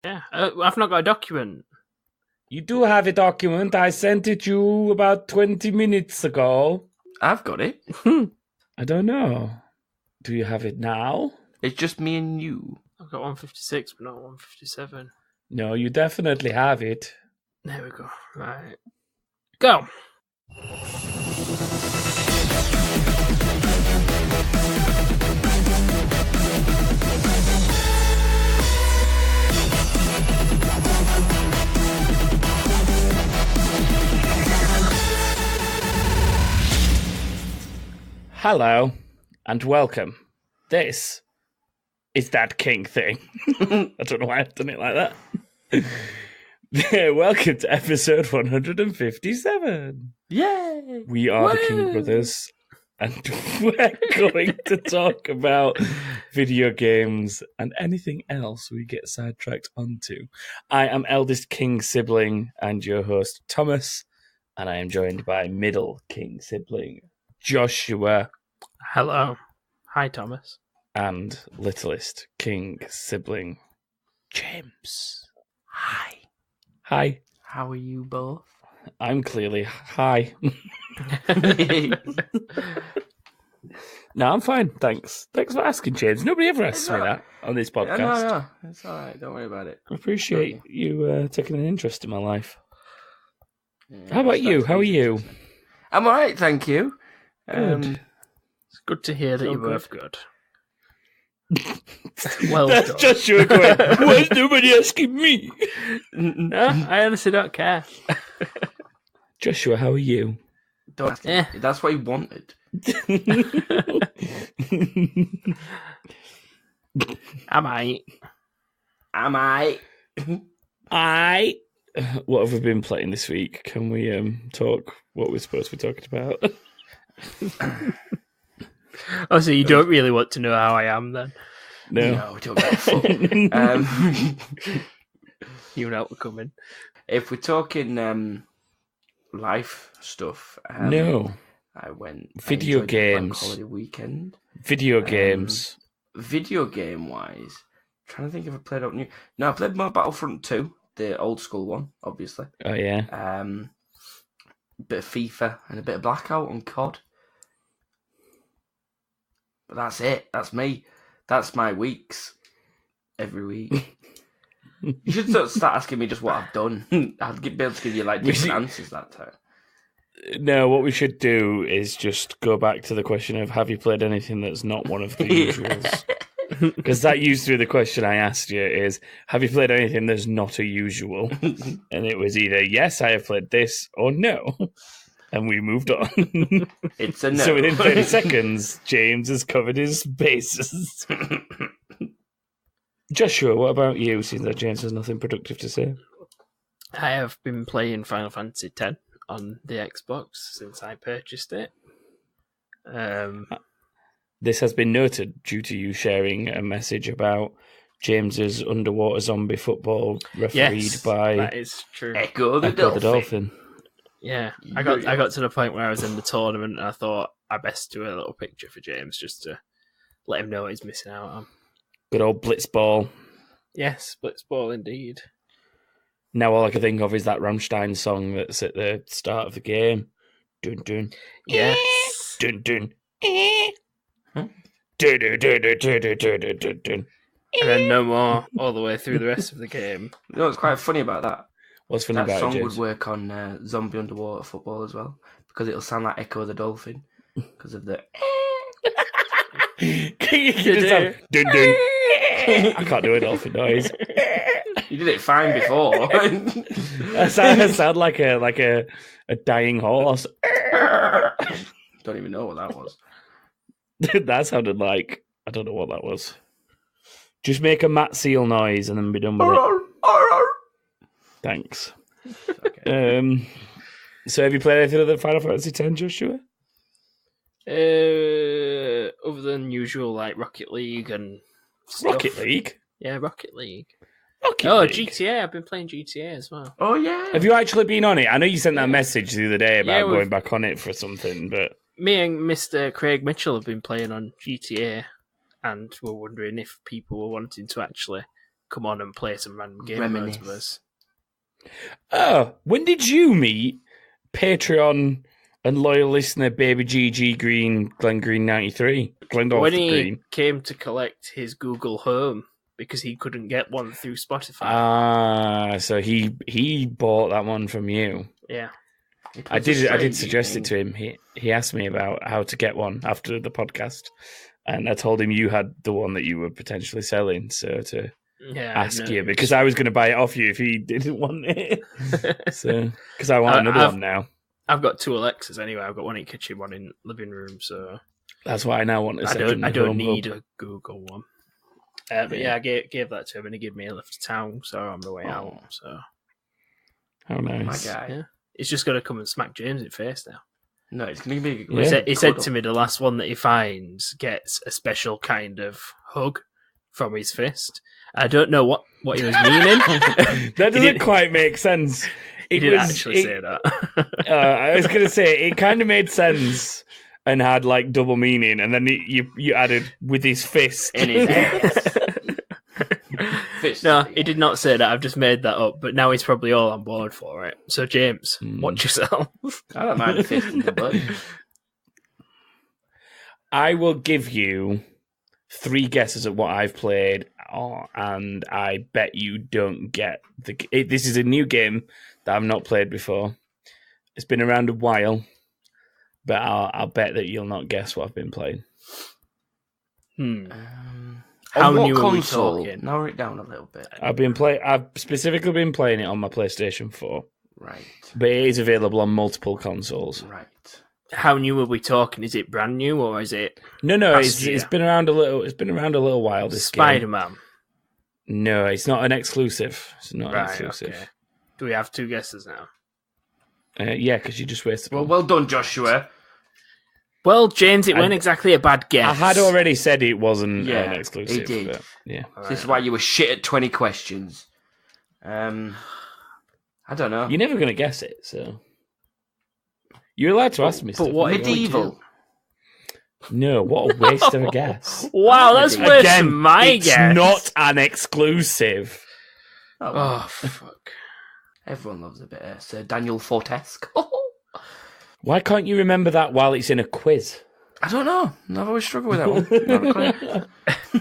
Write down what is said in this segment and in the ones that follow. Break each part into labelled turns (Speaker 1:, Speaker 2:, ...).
Speaker 1: Yeah, I've not got a document.
Speaker 2: You do have a document. I sent it you about 20 minutes ago.
Speaker 3: I've got it.
Speaker 2: I don't know. Do you have it now?
Speaker 3: It's just me and you.
Speaker 1: I've got 156, but not 157.
Speaker 2: No, you definitely have it.
Speaker 1: There we go. Right. Go.
Speaker 2: Hello, and welcome. This is That King Thing. I don't know why I've done it like that. Welcome to episode 157.
Speaker 3: Yay!
Speaker 2: We are the King Brothers, and we're going to talk about video games and anything else we get sidetracked onto. I am eldest King sibling and your host, Thomas, and I am joined by middle King sibling, Joshua.
Speaker 1: Hello. Hi, Thomas.
Speaker 2: And littlest King sibling, James.
Speaker 3: Hi.
Speaker 2: Hi.
Speaker 3: How are you both?
Speaker 2: I'm clearly high. No, I'm fine, thanks. Thanks for asking, James. Nobody ever asks me that on this podcast.
Speaker 3: No, it's all right. Don't worry about it.
Speaker 2: I appreciate you taking an interest in my life.
Speaker 3: Yeah,
Speaker 2: How about you? How are you?
Speaker 3: I'm all right, thank you.
Speaker 2: Good.
Speaker 1: It's good to hear that
Speaker 3: So
Speaker 1: you're
Speaker 3: good.
Speaker 1: both good. Well
Speaker 2: That's
Speaker 1: done.
Speaker 2: Joshua going, why is nobody asking me?
Speaker 1: No, I honestly don't care.
Speaker 2: Joshua, how are you?
Speaker 3: Don't ask him. That's what he wanted.
Speaker 1: Am I?
Speaker 3: Am I?
Speaker 2: What have we been playing this week? Can we talk what we're supposed to be talking about?
Speaker 1: Oh, so you don't really want to know how I am then?
Speaker 2: No.
Speaker 3: We don't get a fuck.
Speaker 1: You know what's coming.
Speaker 3: If we're talking life stuff,
Speaker 2: No.
Speaker 3: I went
Speaker 2: Video
Speaker 3: I enjoyed the bank
Speaker 2: games.
Speaker 3: holiday weekend.
Speaker 2: Video games.
Speaker 3: Video game wise, trying to think if I played out new. No, I played more Battlefront 2, the old school one, obviously.
Speaker 2: Oh, yeah.
Speaker 3: Bit of FIFA and a bit of Blackout on COD. But that's it. That's me. That's my weeks. Every week. You should sort of start asking me just what I've done. I'd be able to give you like different answers that time.
Speaker 2: No, what we should do is just go back to the question of have you played anything that's not one of the usuals? Because that used to be the question I asked you is, have you played anything that's not a usual? And it was either, yes, I have played this, or no. And we moved on.
Speaker 3: It's a no.
Speaker 2: So within 30 seconds, James has covered his bases. Joshua, what about you, seeing that James has nothing productive to say?
Speaker 1: I have been playing Final Fantasy X on the Xbox since I purchased it.
Speaker 2: This has been noted due to you sharing a message about James's underwater zombie football refereed by
Speaker 1: that is true.
Speaker 3: Echo the
Speaker 2: Echo the
Speaker 3: Dolphin.
Speaker 2: Dolphin.
Speaker 1: Yeah, I got to the point where I was in the tournament and I thought I best do a little picture for James just to let him know what he's missing out on.
Speaker 2: Good old Blitzball.
Speaker 1: Yes, Blitzball indeed.
Speaker 2: Now all I can think of is that Rammstein song that's at the start of the game. Dun dun.
Speaker 1: Yes.
Speaker 2: Dun dun.
Speaker 3: Huh?
Speaker 2: Dun dun dun dun dun dun dun dun dun.
Speaker 1: And then no more all the way through the rest of the game.
Speaker 3: You know what's quite funny about that?
Speaker 2: What's funny
Speaker 3: That
Speaker 2: about
Speaker 3: song
Speaker 2: it,
Speaker 3: would
Speaker 2: James?
Speaker 3: work on zombie underwater football as well, because it'll sound like Echo the Dolphin because of the.
Speaker 2: Can you just have dun dun? I can't do a dolphin noise.
Speaker 3: You did it fine before.
Speaker 2: I sound like a dying horse.
Speaker 3: Don't even know what that was.
Speaker 2: That sounded like, I don't know what that was. Just make a Matt Seal noise and then be done with it. Thanks.
Speaker 3: Okay.
Speaker 2: So have you played anything other than Final Fantasy X, Joshua?
Speaker 1: Other than usual, like Rocket League and stuff.
Speaker 2: Rocket League?
Speaker 1: Yeah, Rocket League.
Speaker 2: Rocket
Speaker 1: Oh,
Speaker 2: League?
Speaker 1: GTA. I've been playing GTA as well.
Speaker 3: Oh yeah.
Speaker 2: Have you actually been on it? I know you sent that
Speaker 1: Yeah.
Speaker 2: message the other day about
Speaker 1: Yeah,
Speaker 2: going
Speaker 1: we've-
Speaker 2: back on it for something, but
Speaker 1: Me and Mr. Craig Mitchell have been playing on GTA, and we're wondering if people were wanting to actually come on and play some random game modes with us.
Speaker 2: Oh, when did you meet Patreon and loyal listener Baby GG Green, Glenn Green 93? Glendorf
Speaker 1: When he
Speaker 2: Green.
Speaker 1: came to collect his Google Home because he couldn't get one through Spotify.
Speaker 2: So he bought that one from you.
Speaker 1: Yeah.
Speaker 2: I did suggest it to him. He asked me about how to get one after the podcast, and I told him you had the one that you were potentially selling, so to ask you, because I was going to buy it off you if he didn't want it. So because I want another one now.
Speaker 1: I've got 2 Alexas anyway. I've got one in kitchen, one in living room, so
Speaker 2: that's why I now want to.
Speaker 1: I don't need a Google one. But yeah, I gave that to him, and he gave me a lift to town, so I'm on the way out. So
Speaker 2: how nice,
Speaker 3: my guy.
Speaker 1: Yeah. He's just got to come and smack James in the face now.
Speaker 3: No, it's going to be.
Speaker 1: He said to me the last one that he finds gets a special kind of hug from his fist. I don't know what he was meaning.
Speaker 2: That doesn't quite make sense.
Speaker 1: He didn't actually say that.
Speaker 2: I was going to say it kind of made sense and had like double meaning, and then you added with his fist
Speaker 3: in his ass.
Speaker 1: No, he did not say that. I've just made that up, but now he's probably all on board for it. So, James, watch yourself.
Speaker 3: I don't mind a fist in the butt.
Speaker 2: I will give you 3 guesses at what I've played, and I bet you don't get this is a new game that I've not played before. It's been around a while, but I'll bet that you'll not guess what I've been playing.
Speaker 3: How new are we talking? Narrow it down a little bit.
Speaker 2: I've specifically been playing it on my PlayStation 4.
Speaker 3: Right.
Speaker 2: But it is available on multiple consoles.
Speaker 3: Right.
Speaker 1: How new are we talking? Is it brand new or is it?
Speaker 2: No. It's been around a little. It's been around a little while. This
Speaker 1: Spider-Man.
Speaker 2: No, it's not an exclusive. It's not an exclusive.
Speaker 1: Okay. Do we have 2 guesses now?
Speaker 2: Yeah, because you just wasted.
Speaker 3: Well done, Joshua.
Speaker 1: Well, James, it wasn't exactly a bad guess.
Speaker 2: I had already said it wasn't an exclusive.
Speaker 3: He did.
Speaker 2: But, yeah.
Speaker 3: This is why you were shit at 20 questions. I don't know.
Speaker 2: You're never going to guess it, so you're allowed to ask me.
Speaker 3: But what medieval?
Speaker 2: No, what a waste of a guess.
Speaker 1: Wow, that's worse than my guess.
Speaker 2: It's not an exclusive.
Speaker 1: Oh, fuck.
Speaker 3: Everyone loves a bit of Sir Daniel Fortesque.
Speaker 2: Why can't you remember that while it's in a quiz?
Speaker 3: I don't know. I've always struggled with that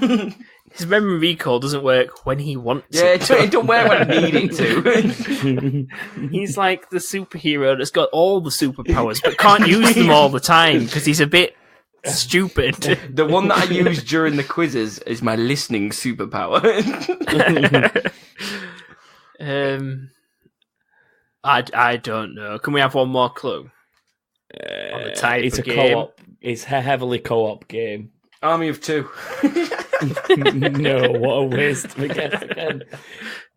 Speaker 3: one.
Speaker 1: His memory recall doesn't work when he wants it.
Speaker 3: Yeah, it don't work when I need it to.
Speaker 1: He's like the superhero that's got all the superpowers but can't use them all the time because he's a bit stupid.
Speaker 3: The one that I use during the quizzes is my listening superpower.
Speaker 1: I don't know. Can we have one more clue? On the type
Speaker 2: it's
Speaker 1: of
Speaker 2: a
Speaker 1: game?
Speaker 2: co-op. It's a heavily co-op game.
Speaker 3: Army of 2.
Speaker 2: No, what a waste of a guess again.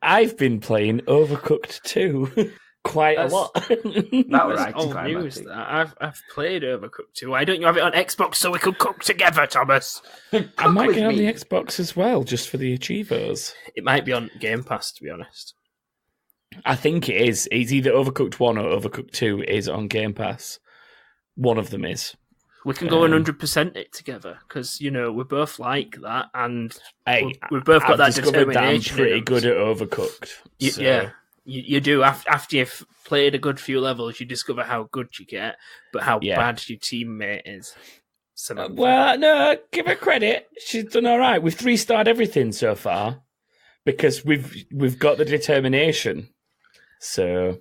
Speaker 2: I've been playing Overcooked 2 quite a lot.
Speaker 3: That was
Speaker 1: old news. I've played Overcooked 2. Why don't you have it on Xbox so we could cook together, Thomas?
Speaker 2: I might get on the Xbox as well, just for the Achievos.
Speaker 1: It might be on Game Pass, to be honest.
Speaker 2: I think it is. It's either Overcooked 1 or Overcooked 2 is on Game Pass. One of them is.
Speaker 1: We can go 100% it together because we're both like that, and we've both got
Speaker 2: I've
Speaker 1: that determination.
Speaker 2: That I'm pretty good at Overcooked.
Speaker 1: Yeah, you do. After you've played a good few levels, you discover how good you get, but how bad your teammate is.
Speaker 2: Well, no, give her credit. She's done all right. We've 3-starred everything so far because we've got the determination. So,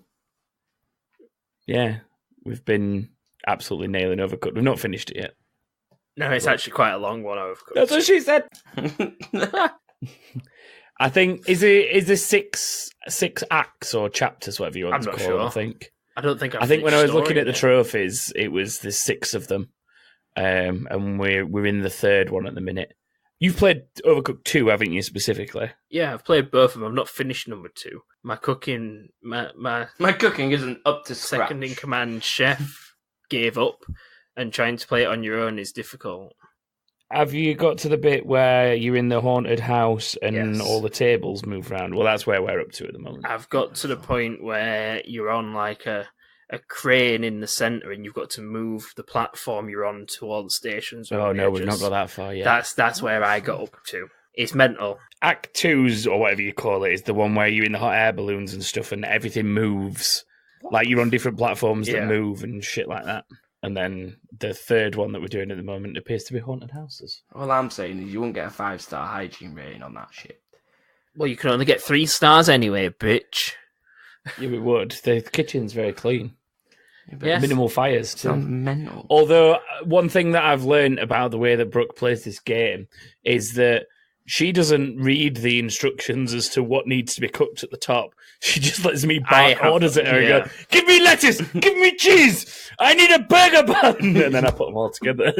Speaker 2: yeah, we've been absolutely nailing Overcooked. We've not finished it yet.
Speaker 1: No, it's actually quite a long one, Overcooked.
Speaker 2: That's what she said. I think is there 6 acts or chapters, whatever you want to call
Speaker 1: sure.
Speaker 2: it. I think when I was looking at the trophies, there's 6 of them, and we're in the 3rd one at the minute. You've played Overcooked 2, haven't you, specifically?
Speaker 1: Yeah, I've played both of them. I've not finished number 2. My cooking
Speaker 3: isn't up to scratch.
Speaker 1: Second in command chef gave up, and trying to play it on your own is difficult.
Speaker 2: Have you got to the bit where you're in the haunted house and all the tables move around? Well, that's where we're up to at the moment.
Speaker 1: I've got to the point where you're on like a crane in the centre, and you've got to move the platform you're on to all the stations.
Speaker 2: Oh no, we've not got that far yet.
Speaker 1: That's where I got up to. It's mental.
Speaker 2: Act 2's, or whatever you call it, is the one where you're in the hot air balloons and stuff and everything moves. Like you're on different platforms that move and shit like that. And then the third one that we're doing at the moment appears to be haunted houses.
Speaker 3: All I'm saying is you won't get a 5-star hygiene rating on that shit.
Speaker 1: Well, you can only get 3 stars anyway, bitch.
Speaker 2: Yeah, we would. The kitchen's very clean.
Speaker 3: Yes.
Speaker 2: Minimal fires.
Speaker 3: Sounds mental.
Speaker 2: Although, one thing that I've learned about the way that Brooke plays this game is that she doesn't read the instructions as to what needs to be cooked at the top. She just lets me bark orders at her and go, give me lettuce, give me cheese, I need a burger bun, and then I put them all together.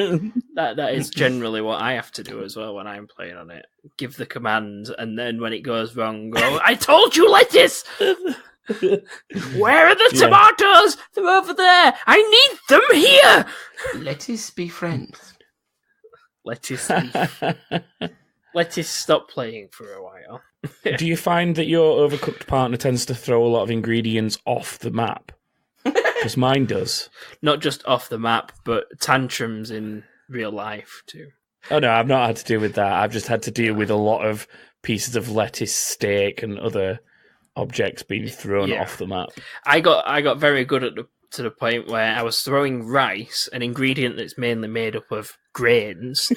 Speaker 1: That is generally what I have to do as well when I'm playing on it. Give the commands, and then when it goes wrong, go, I told you lettuce! Where are the tomatoes? They're over there. I need them here.
Speaker 3: Lettuce be friends.
Speaker 1: Lettuce stop playing for a while.
Speaker 2: Do you find that your overcooked partner tends to throw a lot of ingredients off the map? Because mine does.
Speaker 1: Not just off the map, but tantrums in real life too.
Speaker 2: Oh no, I've not had to deal with that. I've just had to deal with a lot of pieces of lettuce, steak, and other objects being thrown off the map.
Speaker 1: I got very good to the point where I was throwing rice, an ingredient that's mainly made up of grains,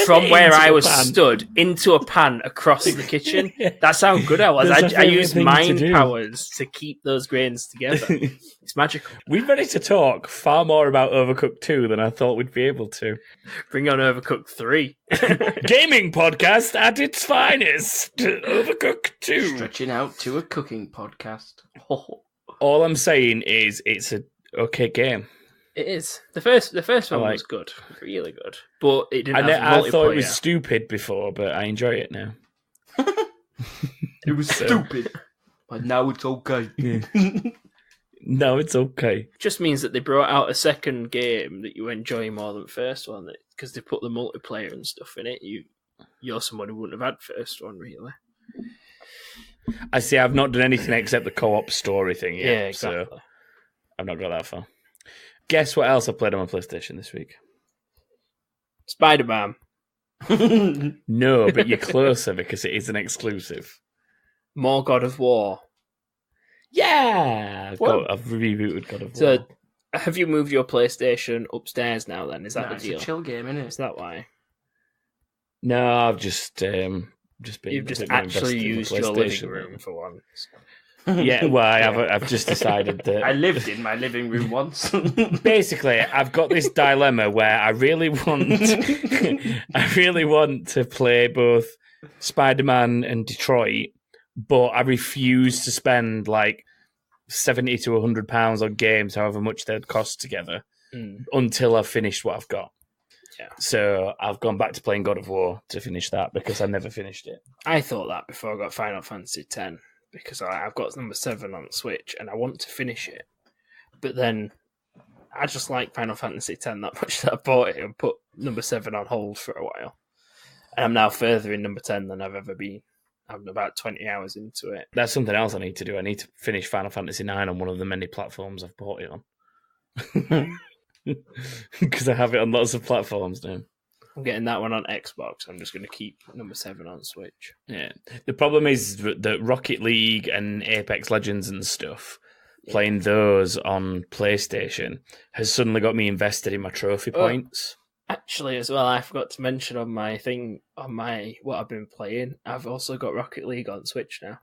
Speaker 1: from where I was stood into a pan across the kitchen. That's how good I was. I used mind powers to keep those grains together. It's magical.
Speaker 2: We're ready to talk far more about Overcooked 2 than I thought we'd be able to.
Speaker 1: Bring on Overcooked 3.
Speaker 2: Gaming podcast at its finest. Overcooked 2.
Speaker 3: Stretching out to a cooking podcast.
Speaker 2: All I'm saying is it's a okay game.
Speaker 1: It is. The first one was good. Really good. But it didn't have multiplayer.
Speaker 2: I thought it was stupid before, but I enjoy it now.
Speaker 3: It was stupid. But now it's okay.
Speaker 2: Yeah. No, it's okay.
Speaker 1: It just means that they brought out a second game that you enjoy more than the first one, because they put the multiplayer and stuff in it. You're someone who wouldn't have had the first one, really.
Speaker 2: I see. I've not done anything except the co-op story thing yet.
Speaker 1: Yeah, exactly.
Speaker 2: So I've not got that far. Guess what else I played on my PlayStation this week?
Speaker 1: Spider-Man.
Speaker 2: No, but you're closer because it is an exclusive.
Speaker 1: More God of War.
Speaker 2: Yeah! I've rebooted God of War.
Speaker 1: So, have you moved your PlayStation upstairs now then? Is that the deal?
Speaker 3: It's a chill game, isn't it?
Speaker 1: Is that why?
Speaker 2: No, I've just been...
Speaker 1: You've just actually used your living room for once.
Speaker 2: Yeah, well, I've just decided that...
Speaker 3: I lived in my living room once.
Speaker 2: Basically, I've got this dilemma where I really want to play both Spider-Man and Detroit, but I refuse to spend like £70 to £100 on games, however much they'd cost together, until I've finished what I've got.
Speaker 1: Yeah.
Speaker 2: So I've gone back to playing God of War to finish that because I never finished it.
Speaker 1: I thought that before I got Final Fantasy X, because I've got number 7 on the Switch and I want to finish it. But then I just like Final Fantasy X that much that I bought it and put number 7 on hold for a while. And I'm now further in number 10 than I've ever been. I'm about 20 hours into it.
Speaker 2: That's something else I need to do. I need to finish Final Fantasy IX on one of the many platforms I've bought it on. Because I have it on lots of platforms now.
Speaker 1: I'm getting that one on Xbox. I'm just going to keep number 7 on Switch.
Speaker 2: Yeah. The problem is that Rocket League and Apex Legends and stuff, playing those on PlayStation, has suddenly got me invested in my trophy points.
Speaker 1: Actually, as well, I forgot to mention on my what I've been playing, I've also got Rocket League on Switch now.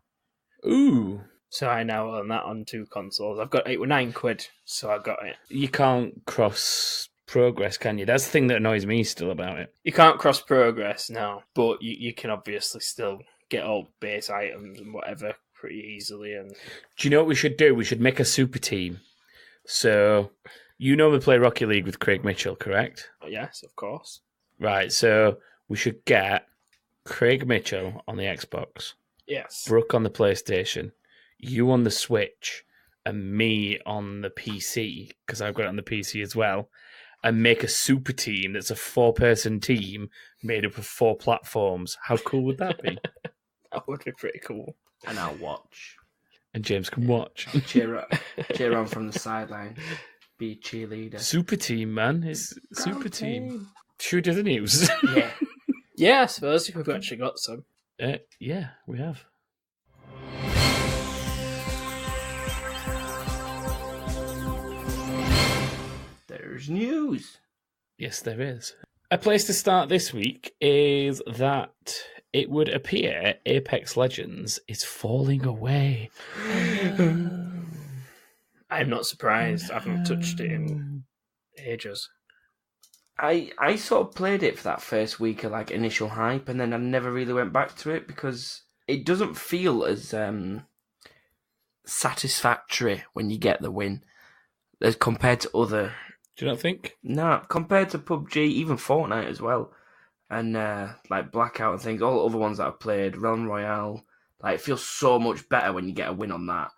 Speaker 2: Ooh.
Speaker 1: So I now own that on 2 consoles. I've got £9, so I got it.
Speaker 2: You can't cross progress, can you? That's the thing that annoys me still about it.
Speaker 1: You can't cross progress now, but you can obviously still get all base items and whatever pretty easily. And
Speaker 2: do you know what we should do? We should make a super team. So you normally play Rocket League with Craig Mitchell, correct?
Speaker 1: Oh, yes, of course.
Speaker 2: Right, so we should get Craig Mitchell on the Xbox.
Speaker 1: Yes.
Speaker 2: Brooke on the PlayStation. You on the Switch. And me on the PC, because I've got it on the PC as well. And make a super team that's a 4-person team made up of 4 platforms. How cool would that be?
Speaker 1: That would be pretty cool.
Speaker 3: And I'll watch.
Speaker 2: And James can watch.
Speaker 3: Cheer on from the sideline. Be a cheerleader.
Speaker 2: Super team, man. It's super team. Should we do the news?
Speaker 3: Yeah.
Speaker 1: Yeah, I suppose if we've actually got some.
Speaker 2: Yeah, we have.
Speaker 3: There's news.
Speaker 2: Yes, there is. A place to start this week is that it would appear Apex Legends is falling away.
Speaker 1: I'm not surprised. I haven't touched it in ages.
Speaker 3: I sort of played it for that first week of like initial hype, and then I never really went back to it because it doesn't feel as satisfactory when you get the win as compared to other.
Speaker 2: Do you not think?
Speaker 3: No, compared to PUBG, even Fortnite as well, and like Blackout and things, all the other ones that I've played, Realm Royale, like it feels so much better when you get a win on that.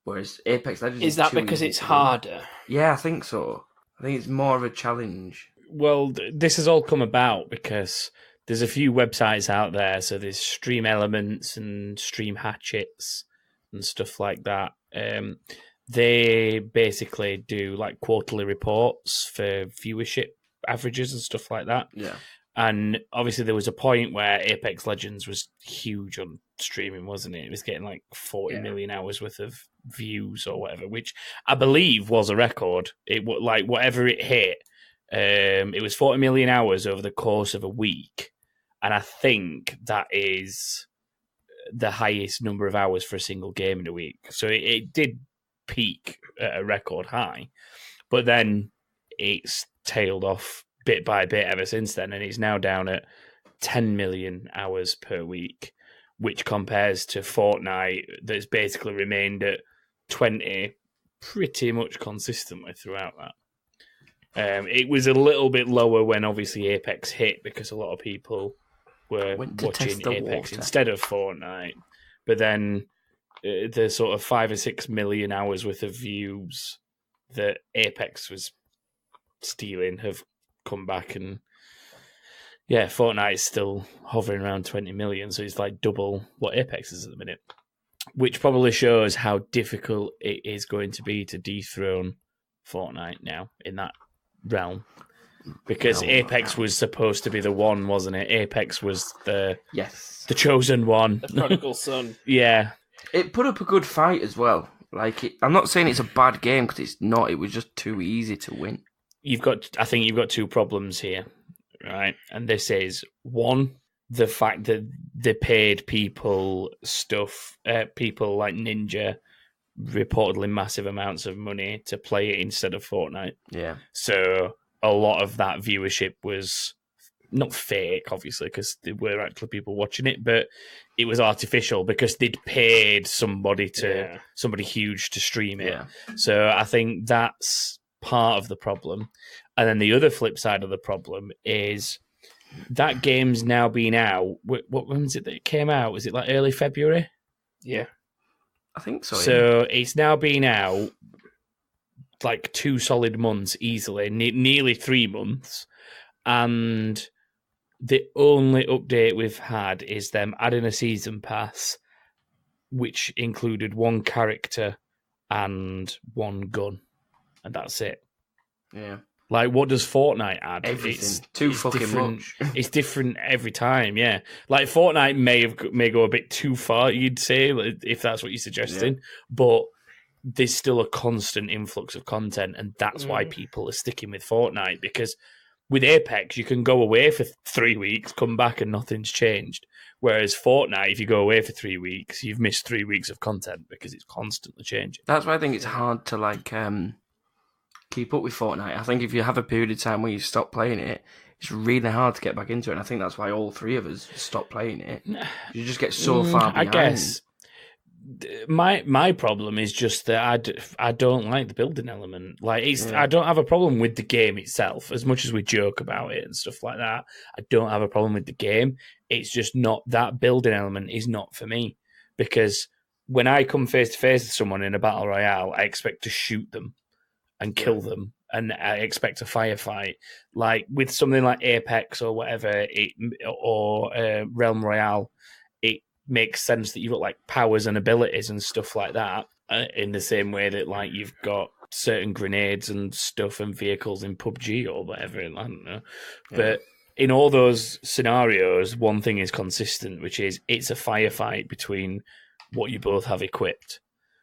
Speaker 3: Whereas Apex Legends
Speaker 1: Is that
Speaker 3: too
Speaker 1: because
Speaker 3: easy
Speaker 1: it's
Speaker 3: to win.
Speaker 1: harder?
Speaker 3: Yeah, I think so. I think it's more of a challenge.
Speaker 2: Well, this has all come about because there's a few websites out there. So there's Stream Elements and Stream Hatchets and stuff like that. They basically do like quarterly reports for viewership averages and stuff like that.
Speaker 3: Yeah.
Speaker 2: And obviously there was a point where Apex Legends was huge on streaming, wasn't it? It was getting like 40 million hours worth of views or whatever, which I believe was a record. It like whatever it hit, it was 40 million hours over the course of a week. And I think that is the highest number of hours for a single game in a week. So it did peak at a record high, but then it's tailed off bit by bit ever since then, and it's now down at 10 million hours per week, which compares to Fortnite that's basically remained at 20 pretty much consistently throughout that. It was a little bit lower when obviously Apex hit because a lot of people were watching Apex instead of Fortnite, but then the sort of 5 or 6 million hours worth of views that Apex was stealing have come back, and Fortnite is still hovering around 20 million, so it's like double what Apex is at the minute, which probably shows how difficult it is going to be to dethrone Fortnite now in that realm. Because Apex was supposed to be the one, wasn't it? Apex was the chosen one.
Speaker 1: The prodigal son.
Speaker 2: Yeah.
Speaker 3: It put up a good fight as well. I'm not saying it's a bad game because it's not. It was just too easy to win.
Speaker 2: I think you've got two problems here, right? And this is one, the fact that they paid people people like Ninja, reportedly massive amounts of money to play it instead of Fortnite.
Speaker 3: Yeah.
Speaker 2: So a lot of that viewership was not fake, obviously, because there were actually people watching it, but it was artificial because they'd paid somebody huge to stream it.
Speaker 3: Yeah.
Speaker 2: So I think that's part of the problem. And then the other flip side of the problem is that game's now been out. When was it that it came out? Was it like early February?
Speaker 1: Yeah.
Speaker 3: I think so.
Speaker 2: So it's now been out like 2 solid months easily, nearly 3 months. And the only update we've had is them adding a season pass, which included 1 character and 1 gun. And that's it.
Speaker 3: Yeah.
Speaker 2: Like, what does Fortnite add?
Speaker 3: Everything. It's fucking much.
Speaker 2: It's different every time, yeah. Like, Fortnite may go a bit too far, you'd say, if that's what you're suggesting. Yeah. But there's still a constant influx of content, and that's why people are sticking with Fortnite. Because with Apex, you can go away for 3 weeks, come back, and nothing's changed. Whereas Fortnite, if you go away for 3 weeks, you've missed 3 weeks of content because it's constantly changing.
Speaker 3: That's why I think it's hard to keep up with Fortnite. I think if you have a period of time where you stop playing it, it's really hard to get back into it. And I think that's why all 3 of us stopped playing it. You just get so far behind.
Speaker 2: I guess my problem is just that I don't like the building element. Like I don't have a problem with the game itself, as much as we joke about it and stuff like that. I don't have a problem with the game. It's just not that building element is not for me, because when I come face to face with someone in a battle royale, I expect to shoot them and kill them, and I expect a firefight. Like with something like Apex or whatever, or Realm Royale, it makes sense that you've got like powers and abilities and stuff like that, in the same way that like you've got certain grenades and stuff and vehicles in PUBG or whatever. I don't know, but in all those scenarios, one thing is consistent, which is it's a firefight between what you both have equipped.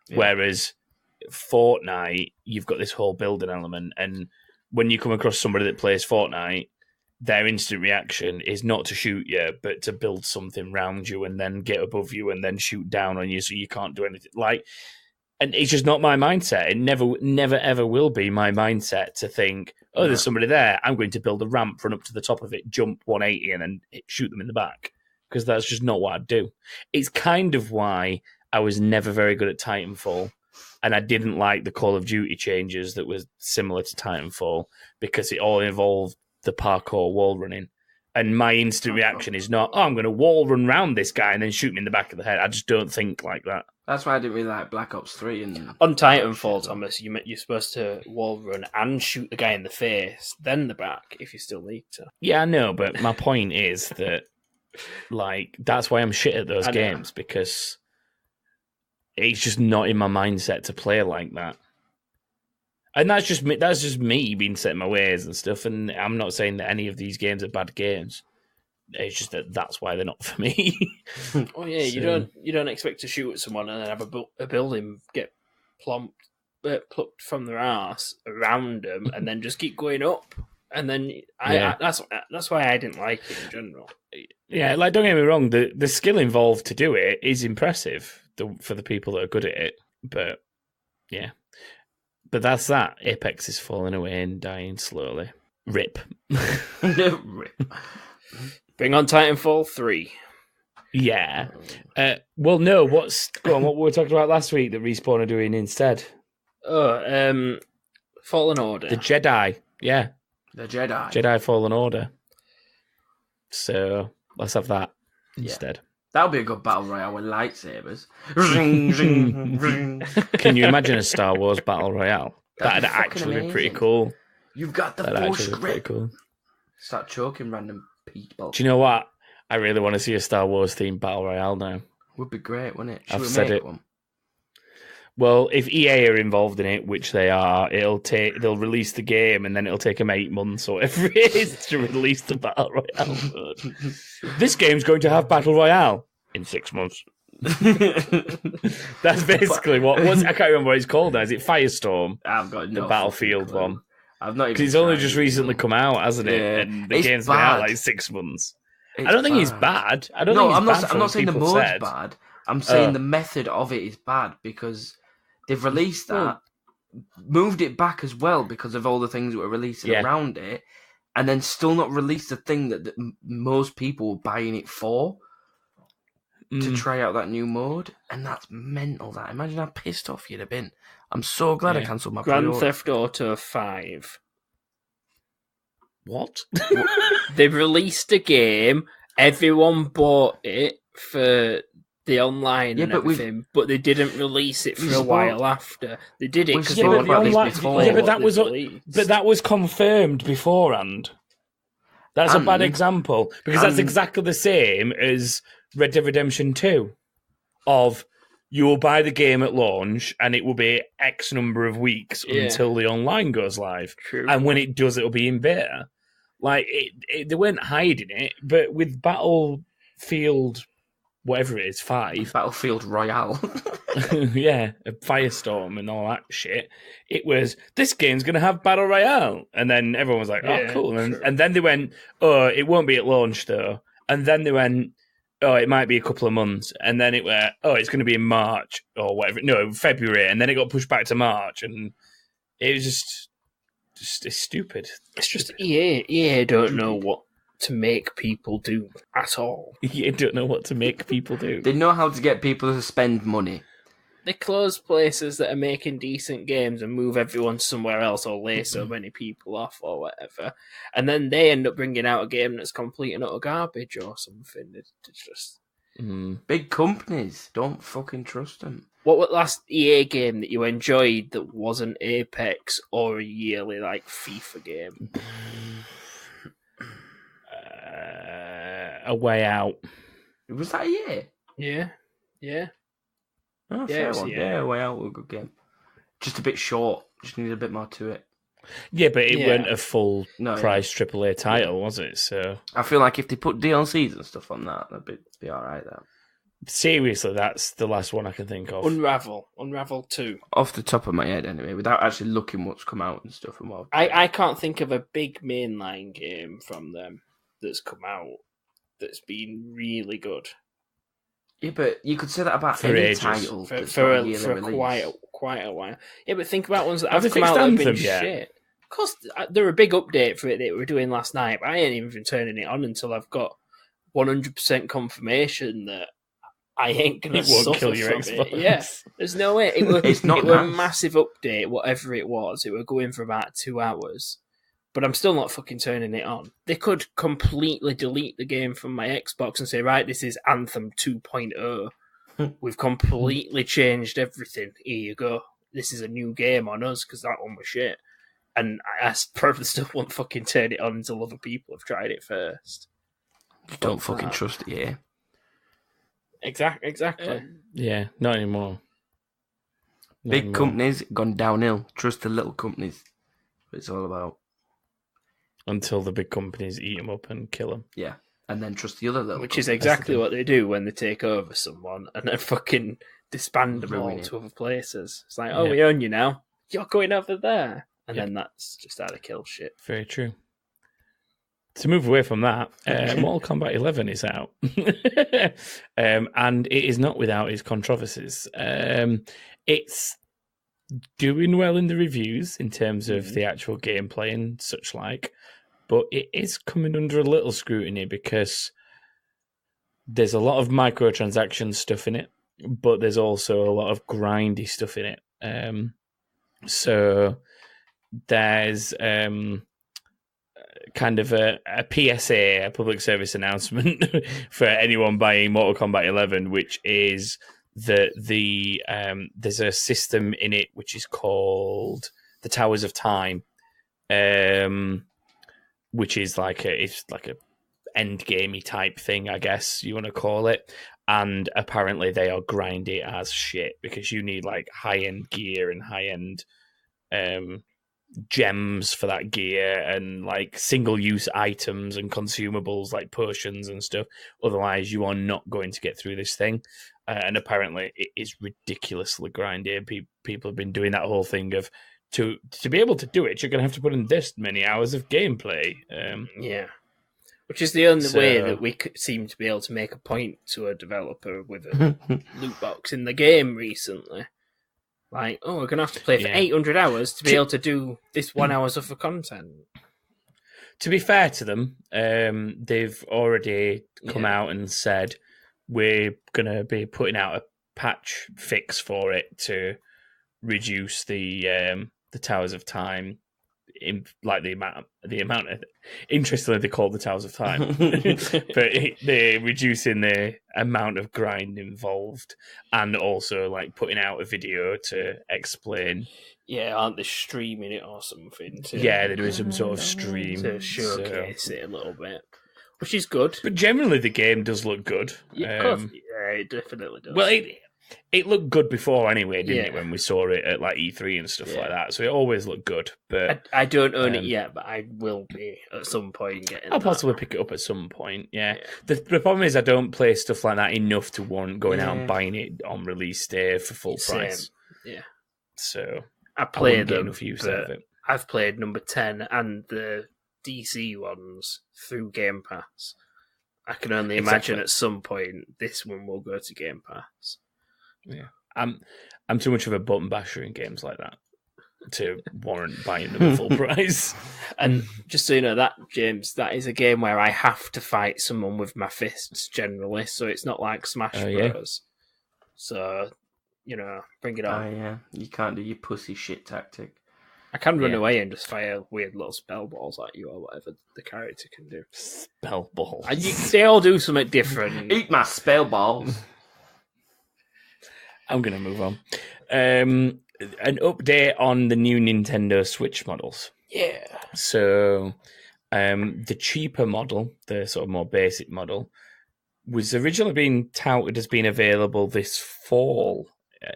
Speaker 2: Yeah. Whereas Fortnite, you've got this whole building element, and when you come across somebody that plays Fortnite, their instant reaction is not to shoot you, but to build something around you and then get above you and then shoot down on you so you can't do anything. And it's just not my mindset. It never, ever will be my mindset to think, oh, there's somebody there. I'm going to build a ramp, run up to the top of it, jump 180 and then shoot them in the back. Because that's just not what I'd do. It's kind of why I was never very good at Titanfall. And I didn't like the Call of Duty changes that was similar to Titanfall because it all involved the parkour wall running. And my instant reaction is not, I'm going to wall run round this guy and then shoot him in the back of the head. I just don't think like that.
Speaker 3: That's why I didn't really like Black Ops 3.
Speaker 1: On Titanfall, Thomas, you're supposed to wall run and shoot the guy in the face, then the back, if you still need to.
Speaker 2: Yeah, I know, but my point is that, that's why I'm shit at those games, because it's just not in my mindset to play like that. And that's just me being set in my ways and stuff. And I'm not saying that any of these games are bad games. It's just that's why they're not for me.
Speaker 1: Oh yeah, so, you don't expect to shoot at someone and then have a building get plucked from their ass around them, and then just keep going up. And then that's why I didn't like it in general.
Speaker 2: Yeah, don't get me wrong, the skill involved to do it is impressive for the people that are good at it. But yeah. But that's that. Apex is falling away and dying slowly. Rip.
Speaker 1: Rip. Bring on Titanfall 3.
Speaker 2: Yeah. Well, no. What we were talking about last week that Respawn are doing instead?
Speaker 1: Oh, Fallen Order.
Speaker 2: The Jedi. Yeah.
Speaker 3: The Jedi.
Speaker 2: Jedi Fallen Order. So let's have that instead.
Speaker 3: That would be a good battle royale with lightsabers.
Speaker 2: Can you imagine a Star Wars battle royale? That'd actually be pretty cool.
Speaker 3: You've got the Force grip. Cool. Start choking random people.
Speaker 2: Do you know what? I really want to see a Star Wars themed battle royale now.
Speaker 3: Would be great, wouldn't it?
Speaker 2: I've said it. One? Well, if EA are involved in it, which they are, they'll release the game and then it'll take them 8 months or whatever it is to release the Battle Royale mode. This game's going to have Battle Royale in 6 months. That's basically I can't remember what it's called now. Is it Firestorm?
Speaker 3: I've got no
Speaker 2: the Battlefield one.
Speaker 3: I've not even.
Speaker 2: Because it's only just recently come out, hasn't it? Yeah. And the game's been out 6 months. I don't think it's bad. I'm not saying the mode's bad. I'm saying the method of it is bad because they've released that, moved it back as well because of all the things that were releasing around it, and then still not released the thing that most people were buying it for to try out that new mode. And that's mental. That imagine how pissed off you'd have been. I'm so glad I cancelled my
Speaker 1: Grand Theft Auto 5.
Speaker 2: What?
Speaker 1: They've released a game. Everyone bought it for the online and everything, but they didn't release it for a while after. They did it because they wanted this before.
Speaker 2: Yeah, but that was confirmed beforehand. That's a bad example because that's exactly the same as Red Dead Redemption 2. Of you will buy the game at launch and it will be X number of weeks until the online goes live.
Speaker 1: True.
Speaker 2: And when it does, it will be in beta. They weren't hiding it, but with Battlefield, whatever it is, 5.
Speaker 3: Battlefield Royale.
Speaker 2: Yeah, a Firestorm and all that shit. It was, this game's going to have Battle Royale. And then everyone was like, oh, cool. And then they went, oh, it won't be at launch, though. And then they went, oh, it might be a couple of months. And then it went, oh, it's going to be in March or whatever. No, February. And then it got pushed back to March. And it was just it's stupid.
Speaker 1: It's just EA don't know what to make people do at all.
Speaker 2: EA don't know what to make people do.
Speaker 3: They know how to get people to spend money.
Speaker 1: They close places that are making decent games and move everyone somewhere else or lay so many people off or whatever. And then they end up bringing out a game that's complete and utter garbage or something. It's just...
Speaker 3: Big companies. Don't fucking trust them.
Speaker 1: What was the last EA game that you enjoyed that wasn't Apex or a yearly FIFA game?
Speaker 2: A Way Out.
Speaker 3: Was that a year?
Speaker 1: Yeah.
Speaker 3: Oh, fair one. Yeah, A Way Out was a good game. Just a bit short. Just needed a bit more to it.
Speaker 2: Yeah, but it
Speaker 1: Yeah.
Speaker 2: weren't a full
Speaker 3: No,
Speaker 2: price AAA title, was it? So
Speaker 3: I feel like if they put DLCs and stuff on that, that'd be alright. That
Speaker 2: seriously, that's the last one I can think of.
Speaker 1: Unravel 2.
Speaker 3: off the top of my head, anyway, without actually looking what's come out and stuff and what.
Speaker 1: I can't think of a big mainline game from them that's come out that's been really good
Speaker 3: Yeah, but you could say that about
Speaker 2: For
Speaker 3: any
Speaker 2: ages.
Speaker 3: title
Speaker 1: for
Speaker 3: that's got a yearly
Speaker 1: for
Speaker 3: release.
Speaker 1: quite a while. Yeah, but think about ones that
Speaker 2: Have
Speaker 1: have
Speaker 2: they
Speaker 1: come
Speaker 2: fixed
Speaker 1: out that have been
Speaker 2: Anthem yet?
Speaker 1: shit. Of course, there were a big update for it that we were doing last night, but I ain't even turning it on until I've got 100% confirmation that I ain't gonna
Speaker 2: It won't
Speaker 1: suffer
Speaker 2: kill your
Speaker 1: from
Speaker 2: Xbox.
Speaker 1: it. Yeah, there's no way. It was
Speaker 3: It's not
Speaker 1: it was a
Speaker 3: nice.
Speaker 1: massive update, whatever it was. It were going for about 2 hours, but I'm still not fucking turning it on. They could completely delete the game from my Xbox and say, right, this is Anthem 2.0. We've completely changed everything. Here you go. This is a new game on us because that one was shit. And I probably still won't fucking turn it on until other people have tried it first.
Speaker 3: You don't fucking trust it, yeah.
Speaker 1: Exactly.
Speaker 2: Yeah, not anymore. Not
Speaker 3: Big
Speaker 2: anymore.
Speaker 3: companies gone downhill. Trust the little companies. That's what it's all about.
Speaker 2: Until the big companies eat them up and kill them.
Speaker 3: Yeah. And then trust the other little
Speaker 1: Which is
Speaker 3: companies.
Speaker 1: exactly what they do when they take over someone and then fucking disband them all
Speaker 3: Ruin it.
Speaker 1: to other places. It's like, oh,
Speaker 2: Yeah.
Speaker 1: we own you now. You're going over there. And
Speaker 2: Yeah.
Speaker 1: then that's just how they kill shit.
Speaker 2: Very true. To move away from that, Mortal Kombat 11 is out. And it is not without its controversies. It's doing well in the reviews in terms of the actual gameplay and such like, but it is coming under a little scrutiny because there's a lot of microtransaction stuff in it, but there's also a lot of grindy stuff in it. So there's kind of a PSA, a public service announcement for anyone buying Mortal Kombat 11, which is that there's a system in it which is called the Towers of Time, which is like a end gamey type thing, I guess you want to call it. And apparently they are grindy as shit because you need like high end gear and high end gems for that gear and like single use items and consumables like potions and stuff. Otherwise, you are not going to get through this thing. And apparently, it is ridiculously grindy. People have been doing that whole thing of to be able to do it, you're going to have to put in this many hours of gameplay.
Speaker 1: Yeah. Which is the only way
Speaker 2: So-
Speaker 1: that we seem to be able to make a point to a developer with a loot box in the game recently. Like, oh, we're going to have to play for
Speaker 2: Yeah.
Speaker 1: 800 hours to be able to do this 1 hour's worth of content.
Speaker 2: To be fair to them, they've already come
Speaker 1: Yeah.
Speaker 2: out and said we're going to be putting out a patch fix for it to reduce the Towers of Time, in like the amount of. Interestingly, they call it the Towers of Time, but they're reducing the amount of grind involved, and also like putting out a video to explain.
Speaker 1: Yeah, aren't they streaming it or something?
Speaker 2: Yeah, they're doing some sort of stream
Speaker 1: To showcase it a little bit. Which is good.
Speaker 2: But generally, the game does look good.
Speaker 1: Yeah, of course. Yeah, it definitely does.
Speaker 2: Well, it looked good before anyway, didn't it?
Speaker 1: Yeah.
Speaker 2: When we saw it at like E3 and stuff
Speaker 1: Yeah.
Speaker 2: like that, so it always looked good. But
Speaker 1: I don't own it
Speaker 2: um,
Speaker 1: yet, but I will be at some point getting
Speaker 2: I'll
Speaker 1: that.
Speaker 2: possibly pick it up at some point. Yeah.
Speaker 1: Yeah.
Speaker 2: The problem is I don't play stuff like that enough to warrant going out
Speaker 3: Yeah.
Speaker 2: and buying it on release day for full
Speaker 1: Same.
Speaker 2: price.
Speaker 1: Yeah.
Speaker 2: So
Speaker 1: I
Speaker 2: I
Speaker 1: played
Speaker 2: wouldn't get
Speaker 1: them,
Speaker 2: enough use
Speaker 1: but
Speaker 2: out of it.
Speaker 1: I've played number 10 and the DC ones through Game Pass. I can only imagine
Speaker 2: Exactly.
Speaker 1: at some point this one will go to Game Pass.
Speaker 2: I'm too much of a button basher in games like that to warrant buying them at full price.
Speaker 1: And just so you know, that James, that is a game where I have to fight someone with my fists generally, so it's not like Smash
Speaker 2: Oh, yeah?
Speaker 1: Bros. So, bring it
Speaker 3: Oh,
Speaker 1: on.
Speaker 3: yeah. You can't do your pussy shit tactic.
Speaker 1: I can run
Speaker 2: Yeah.
Speaker 1: away and just fire weird little spell balls at you or whatever the character can do.
Speaker 2: Spell balls.
Speaker 1: And they all do something different.
Speaker 3: Eat my spell balls.
Speaker 2: I'm going to move on. An update on the new Nintendo Switch models.
Speaker 1: Yeah.
Speaker 2: So, the cheaper model, the sort of more basic model, was originally being touted as being available this fall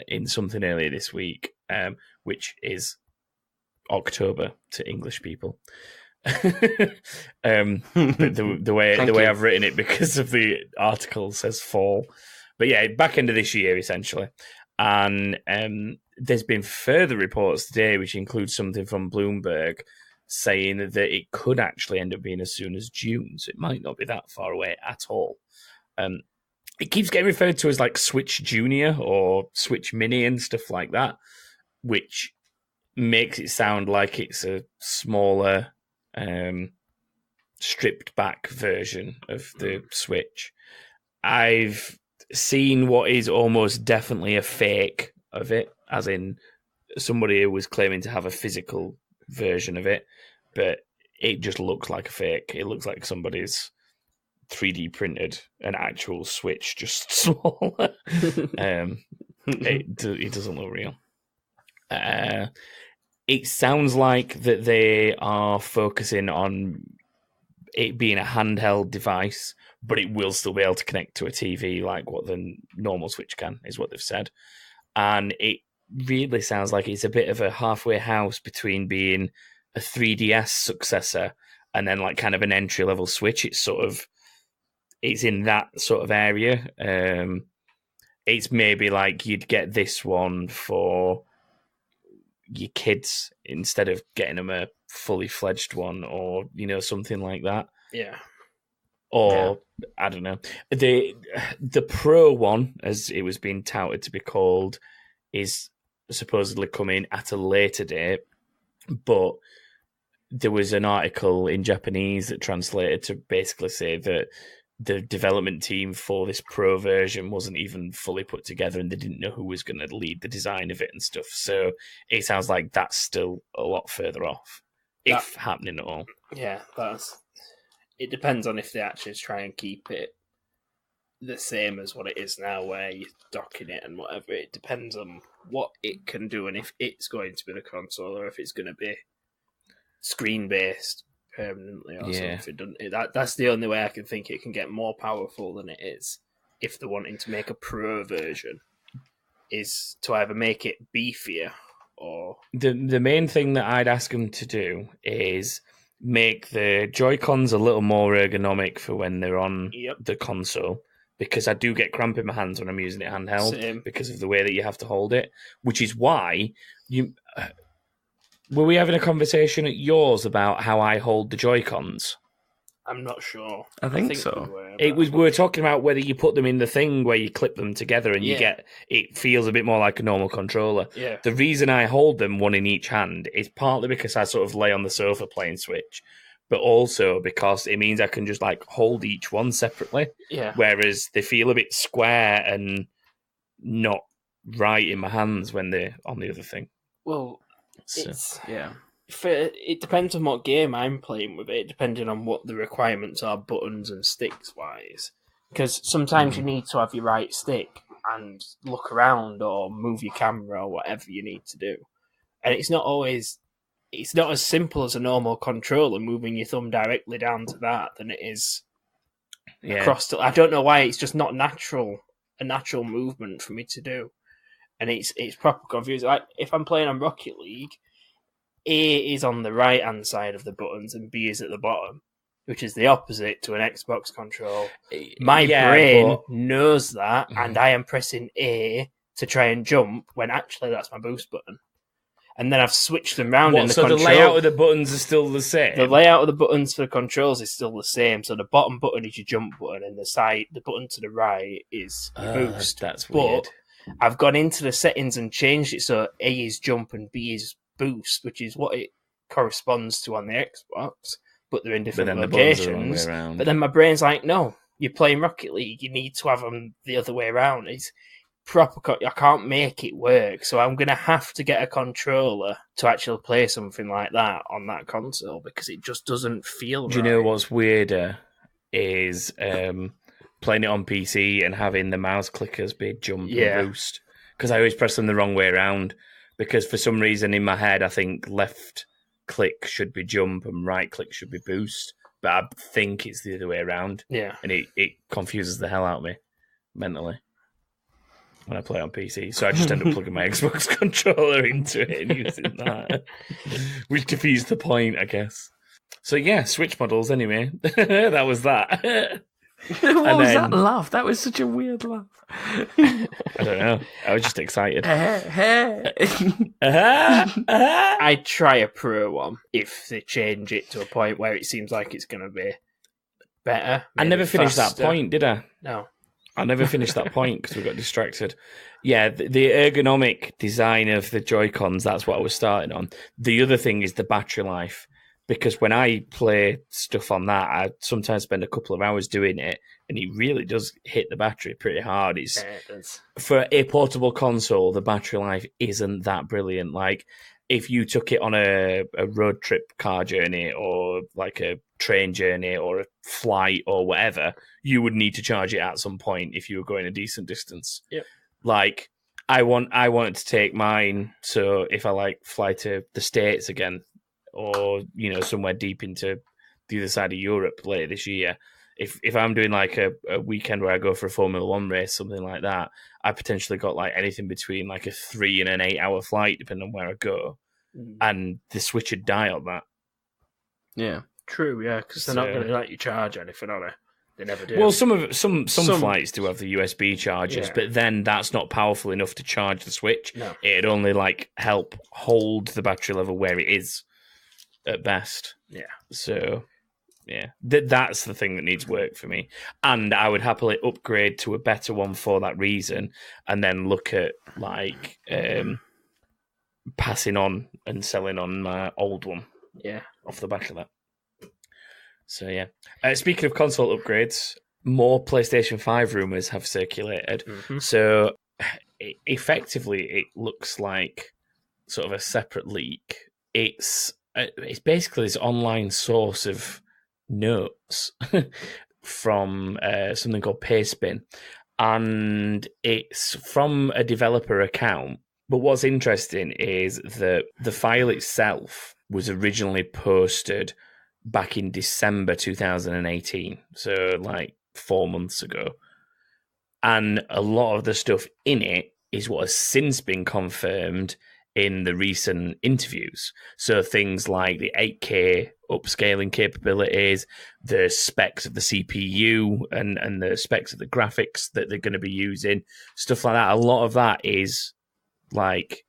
Speaker 2: in something earlier this week, which is October to English people. But the way I've written it, because of the article, says fall. But yeah, back end of this year, essentially. And there's been further reports today, which includes something from Bloomberg, saying that it could actually end up being as soon as June. So it might not be that far away at all. It keeps getting referred to as like Switch Junior or Switch Mini and stuff like that, which makes it sound like it's a smaller, stripped back version of the Switch. I've seen what is almost definitely a fake of it, as in somebody who was claiming to have a physical version of it, but it just looks like a fake. It looks like somebody's 3D printed an actual Switch, just smaller. It doesn't look real. It sounds like that they are focusing on it being a handheld device, but it will still be able to connect to a TV like what the normal Switch can, is what they've said. And it really sounds like it's a bit of a halfway house between being a 3DS successor and then like kind of an entry-level Switch. It's in that sort of area. It's maybe like you'd get this one for your kids instead of getting them a fully fledged one, or something like that.
Speaker 1: Yeah.
Speaker 2: Or I don't know. The Pro one, as it was being touted to be called, is supposedly coming at a later date, but there was an article in Japanese that translated to basically say that the development team for this Pro version wasn't even fully put together, and they didn't know who was going to lead the design of it and stuff. So it sounds like that's still a lot further off, if happening at all.
Speaker 1: Yeah, it depends on if they actually try and keep it the same as what it is now, where you're docking it and whatever. It depends on what it can do and if it's going to be the console or if it's going to be screen-based permanently or something. That's the only way I can think it can get more powerful than it is, if they're wanting to make a Pro version, is to either make it beefier or...
Speaker 2: The main thing that I'd ask them to do is make the Joy-Cons a little more ergonomic for when they're on the console, because I do get cramp in my hands when I'm using it handheld because of the way that you have to hold it, which is why you... Were we having a conversation at yours about how I hold the Joy-Cons?
Speaker 1: I'm not sure.
Speaker 3: I think so.
Speaker 2: We were talking about whether you put them in the thing where you clip them together and it feels a bit more like a normal controller.
Speaker 1: Yeah.
Speaker 2: The reason I hold them one in each hand is partly because I sort of lay on the sofa playing Switch, but also because it means I can just like hold each one separately.
Speaker 1: Yeah.
Speaker 2: Whereas they feel a bit square and not right in my hands when they're on the other thing.
Speaker 1: Well,
Speaker 2: So,
Speaker 1: it depends on what game I'm playing with it, depending on what the requirements are, buttons and sticks wise. Because sometimes you need to have your right stick and look around or move your camera or whatever you need to do. And it's not as simple as a normal controller, moving your thumb directly down to that, than it is across. I don't know why, it's just not a natural movement for me to do. And it's proper confusing. Like, if I'm playing on Rocket League, A is on the right-hand side of the buttons and B is at the bottom, which is the opposite to an Xbox control. My brain knows that, and I am pressing A to try and jump, when actually that's my boost button. And then I've switched them around in the control.
Speaker 2: So the layout of the buttons is still the same?
Speaker 1: The layout of the buttons for the controls is still the same. So the bottom button is your jump button, and the button to the right is your boost.
Speaker 2: That's weird.
Speaker 1: But I've gone into the settings and changed it so A is jump and B is boost, which is what it corresponds to on the Xbox, but they're in different locations. But then my brain's like, no, you're playing Rocket League, you need to have them the other way around. It's proper. I can't make it work, so I'm going to have to get a controller to actually play something like that on that console, because it just doesn't feel right.
Speaker 2: Do you know what's weirder is playing it on PC and having the mouse clickers be jump and boost, because I always press them the wrong way around, because for some reason in my head I think left click should be jump and right click should be boost, but I think it's the other way around.
Speaker 1: Yeah.
Speaker 2: And it confuses the hell out of me mentally. when I play on PC. So I just end up plugging my Xbox controller into it and using that, which defeats the point, I guess. So yeah, Switch models anyway. That was that.
Speaker 3: What was that laugh? That was such a weird laugh.
Speaker 2: I don't know. I was just excited.
Speaker 1: I'd try a Pro one if they change it to a point where it seems like it's going to be better.
Speaker 2: I never finished that point, did I?
Speaker 1: No.
Speaker 2: I never finished that point because we got distracted. Yeah, the ergonomic design of the Joy-Cons, that's what I was starting on. The other thing is the battery life. Because when I play stuff on that, I sometimes spend a couple of hours doing it, and it really does hit the battery pretty hard.
Speaker 1: Yeah, it does.
Speaker 2: For a portable console, the battery life isn't that brilliant. Like, if you took it on a road trip car journey or like a train journey or a flight or whatever, you would need to charge it at some point if you were going a decent distance.
Speaker 1: Yep.
Speaker 2: Like, I wanted to take mine, so if I like fly to the States again, or, you know, somewhere deep into the other side of Europe later this year, if I'm doing like a weekend where I go for a Formula One race, something like that, I potentially got like anything between like a 3 and an 8 hour flight, depending on where I go. And the Switch would die on that.
Speaker 3: Yeah.
Speaker 1: True, yeah, because they're not going to let you charge anything on it. They never do.
Speaker 2: Well, some flights do have the USB chargers, but then that's not powerful enough to charge the Switch.
Speaker 1: No.
Speaker 2: It'd only like help hold the battery level where it is at best.
Speaker 1: Yeah.
Speaker 2: So, yeah, that's the thing that needs work for me. And I would happily upgrade to a better one for that reason, and then look at like passing on and selling on my old one.
Speaker 1: Yeah.
Speaker 2: Off the back of that. So yeah. Speaking of console upgrades, more PlayStation 5 rumors have circulated.
Speaker 1: Mm-hmm.
Speaker 2: So effectively, it looks like sort of a separate leak. It's basically this online source of notes from something called Pastebin, and it's from a developer account. But what's interesting is that the file itself was originally posted back in December 2018, so like 4 months ago. And a lot of the stuff in it is what has since been confirmed in the recent interviews. So things like the 8K upscaling capabilities, the specs of the CPU and the specs of the graphics that they're going to be using, stuff like that. A lot of that is like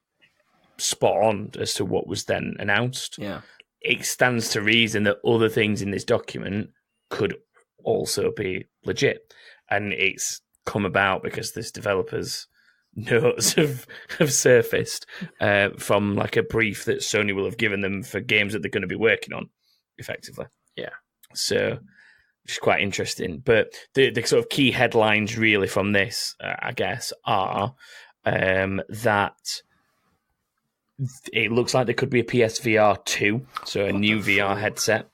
Speaker 2: spot on as to what was then announced.
Speaker 3: Yeah.
Speaker 2: It stands to reason that other things in this document could also be legit. And it's come about because this developer's notes have surfaced from like a brief that Sony will have given them for games that they're going to be working on, effectively.
Speaker 1: Yeah.
Speaker 2: So it's quite interesting. But the sort of key headlines really from this, I guess, are that it looks like there could be a PSVR 2, so a new VR headset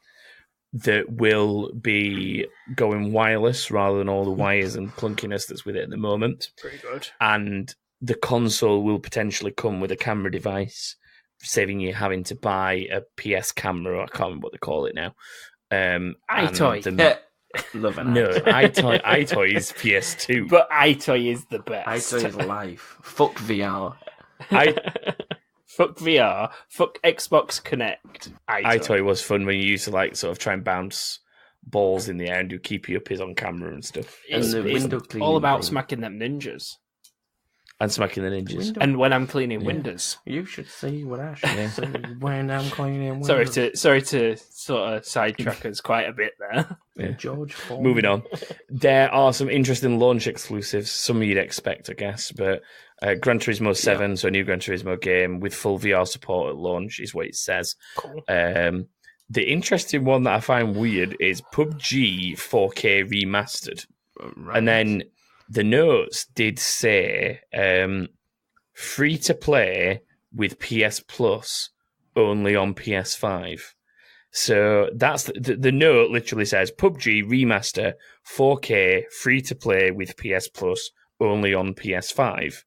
Speaker 2: that will be going wireless rather than all the wires and clunkiness that's with it at the moment.
Speaker 1: Pretty good.
Speaker 2: And the console will potentially come with a camera device, saving you having to buy a PS camera, or I can't remember what they call it now.
Speaker 1: iToy.
Speaker 3: Love it.
Speaker 2: No, iToy is PS2.
Speaker 1: But iToy is the best.
Speaker 3: iToy is life. Fuck VR.
Speaker 1: Fuck VR. Fuck Xbox Connect.
Speaker 2: iToy was fun when you used to like sort of try and bounce balls in the air and do keepy uppies on camera and stuff.
Speaker 1: It's all about smacking them ninjas.
Speaker 2: And smacking the ninjas.
Speaker 1: And when I'm cleaning windows.
Speaker 3: You should see what I should see when I'm cleaning windows.
Speaker 1: Sorry to sort of sidetrack us quite a bit there.
Speaker 2: Yeah.
Speaker 3: George Foreman.
Speaker 2: Moving on. There are some interesting launch exclusives, some you'd expect, I guess, but Gran Turismo 7, so a new Gran Turismo game with full VR support at launch is what it says.
Speaker 1: Cool.
Speaker 2: The interesting one that I find weird is PUBG 4K Remastered.
Speaker 3: Right.
Speaker 2: And then the notes did say free to play with PS Plus only on PS5. So that's the note literally says PUBG Remaster 4K free to play with PS Plus only on PS5.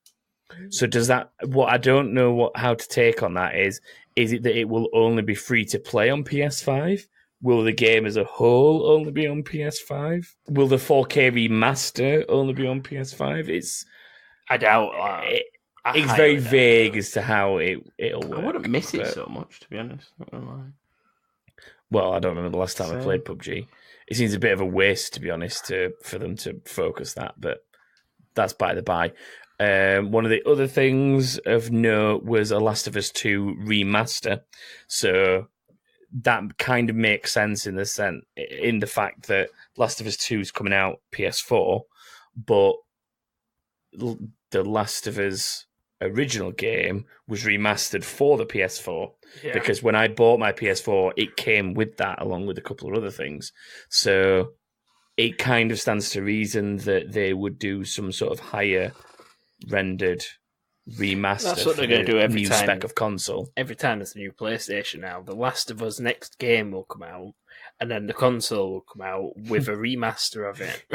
Speaker 2: So does that, what I don't know how to take on that is it that it will only be free to play on PS5? Will the game as a whole only be on PS5? Will the 4K remaster only be on PS5?
Speaker 1: I doubt that.
Speaker 2: It's very vague as to how it'll work.
Speaker 3: I wouldn't miss it so much, to be honest. Not gonna lie.
Speaker 2: Well, I don't remember the last time I played PUBG. It seems a bit of a waste, to be honest, for them to focus that, but that's by the by. One of the other things of note was a Last of Us 2 remaster. So that kind of makes sense in the fact that Last of Us 2 is coming out PS4, but the Last of Us original game was remastered for the PS4 because when I bought my PS4, it came with that along with a couple of other things. So it kind of stands to reason that they would do some sort of higher rendered remaster.
Speaker 1: That's what they're going to do every
Speaker 2: new
Speaker 1: time.
Speaker 2: Spec of console.
Speaker 1: Every time there's a new PlayStation now, The Last of Us next game will come out, and then the console will come out with a remaster of it.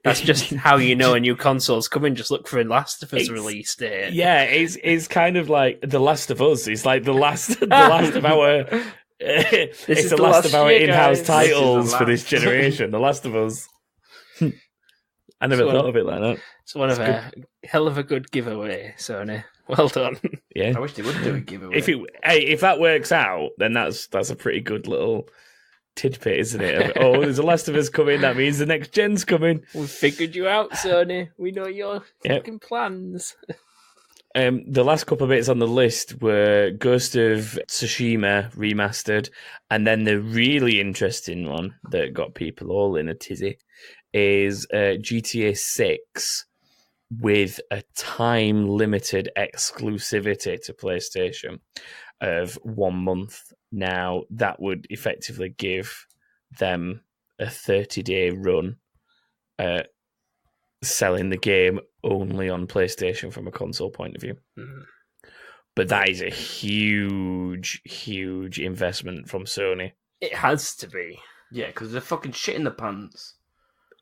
Speaker 1: That's just how you know a new console's coming. Just look for a Last of Us release date.
Speaker 2: Yeah, it's kind of like The Last of Us. It's like the last of our. It's the last of our in-house titles for this generation. The Last of Us. I never thought of it like that.
Speaker 1: It's one of a hell of a good giveaway, Sony. Well done.
Speaker 2: Yeah,
Speaker 3: I wish they would do a giveaway.
Speaker 2: If that works out, then that's a pretty good little tidbit, isn't it? There's a Last of Us coming. That means the next gen's coming.
Speaker 1: We've figured you out, Sony. We know your fucking plans.
Speaker 2: The last couple of bits on the list were Ghost of Tsushima remastered, and then the really interesting one that got people all in a tizzy is GTA6 with a time-limited exclusivity to PlayStation of 1 month. Now, that would effectively give them a 30-day run selling the game only on PlayStation from a console point of view. Mm. But that is a huge, huge investment from Sony.
Speaker 1: It has to be.
Speaker 3: Yeah, because they're fucking shit in the pants.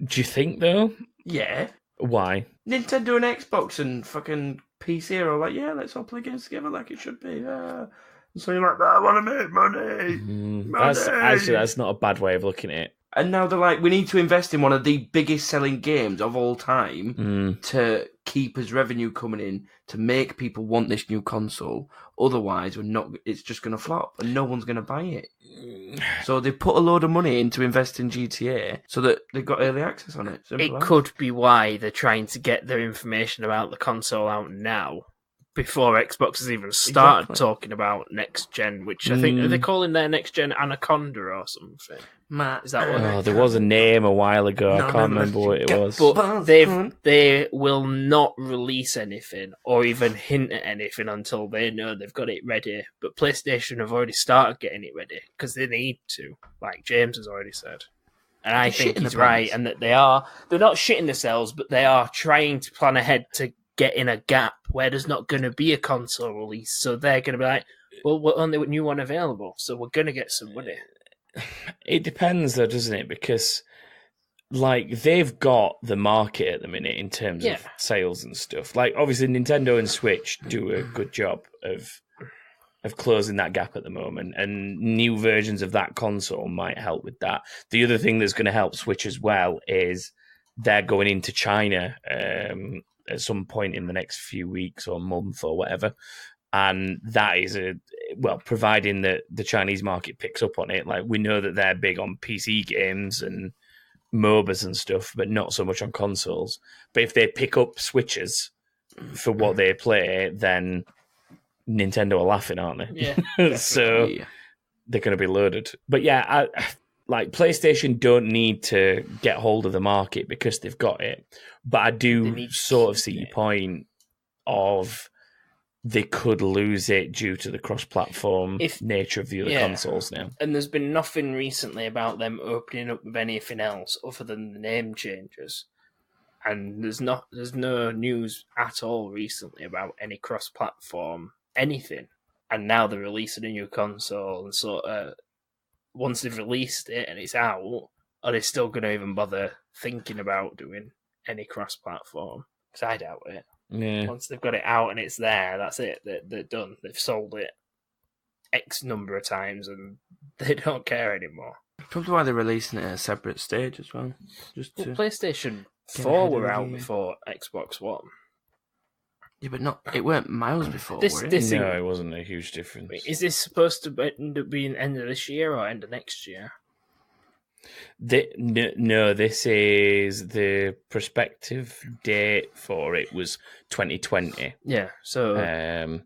Speaker 2: Do you think, though?
Speaker 3: Yeah.
Speaker 2: Why?
Speaker 3: Nintendo and Xbox and fucking PC are all like, yeah, let's all play games together like it should be. So you're like, I want to make money. Money.
Speaker 2: That's not a bad way of looking at it.
Speaker 3: And now they're like, we need to invest in one of the biggest selling games of all time to keep us revenue coming in, to make people want this new console. Otherwise, it's just going to flop and no one's going to buy it. So they put a load of money into invest in GTA so that they've got early access on it.
Speaker 1: Simple could be why they're trying to get their information about the console out now, before Xbox has even started talking about next gen, which I think, are they calling their next gen Anaconda or something?
Speaker 3: Matt,
Speaker 1: is that what
Speaker 2: there was a name a while ago. I can't remember what it was.
Speaker 1: But they will not release anything or even hint at anything until they know they've got it ready. But PlayStation have already started getting it ready because they need to, like James has already said. And I think he's right, and that they're not shitting themselves, but they are trying to plan ahead to get in a gap where there's not going to be a console release. So they're going to be like, well, we're only a new one available, so we're going to get some money.
Speaker 2: It depends, though, doesn't it? Because, like, they've got the market at the minute in terms of sales and stuff. Like, obviously, Nintendo and Switch do a good job of closing that gap at the moment, and new versions of that console might help with that. The other thing that's going to help Switch as well is they're going into China at some point in the next few weeks or month or whatever. And that is providing that the Chinese market picks up on it. Like, we know that they're big on PC games and MOBAs and stuff, but not so much on consoles. But if they pick up Switches for what they play, then Nintendo are laughing, aren't they?
Speaker 1: Yeah.
Speaker 2: So they're going to be loaded. But yeah, PlayStation don't need to get hold of the market because they've got it. But I do sort of see your point of they could lose it due to the cross-platform nature of the other consoles now.
Speaker 1: And there's been nothing recently about them opening up with anything else other than the name changes. And there's no news at all recently about any cross-platform anything. And now they're releasing a new console, and sort of once they've released it and it's out, are they still going to even bother thinking about doing any cross-platform? Because I doubt it.
Speaker 2: Yeah.
Speaker 1: Once they've got it out and it's there, that's it. They're done. They've sold it X number of times and they don't care anymore.
Speaker 3: Probably why they're releasing it at a separate stage as well.
Speaker 1: PlayStation 4 were out before Xbox One.
Speaker 3: Yeah, but it weren't miles before,
Speaker 1: This-
Speaker 3: were it?
Speaker 1: this-
Speaker 2: No, it wasn't a huge difference.
Speaker 1: Is this supposed to end up being end of this year or end of next year?
Speaker 2: No, this is the prospective date for it was 2020.
Speaker 1: Yeah, so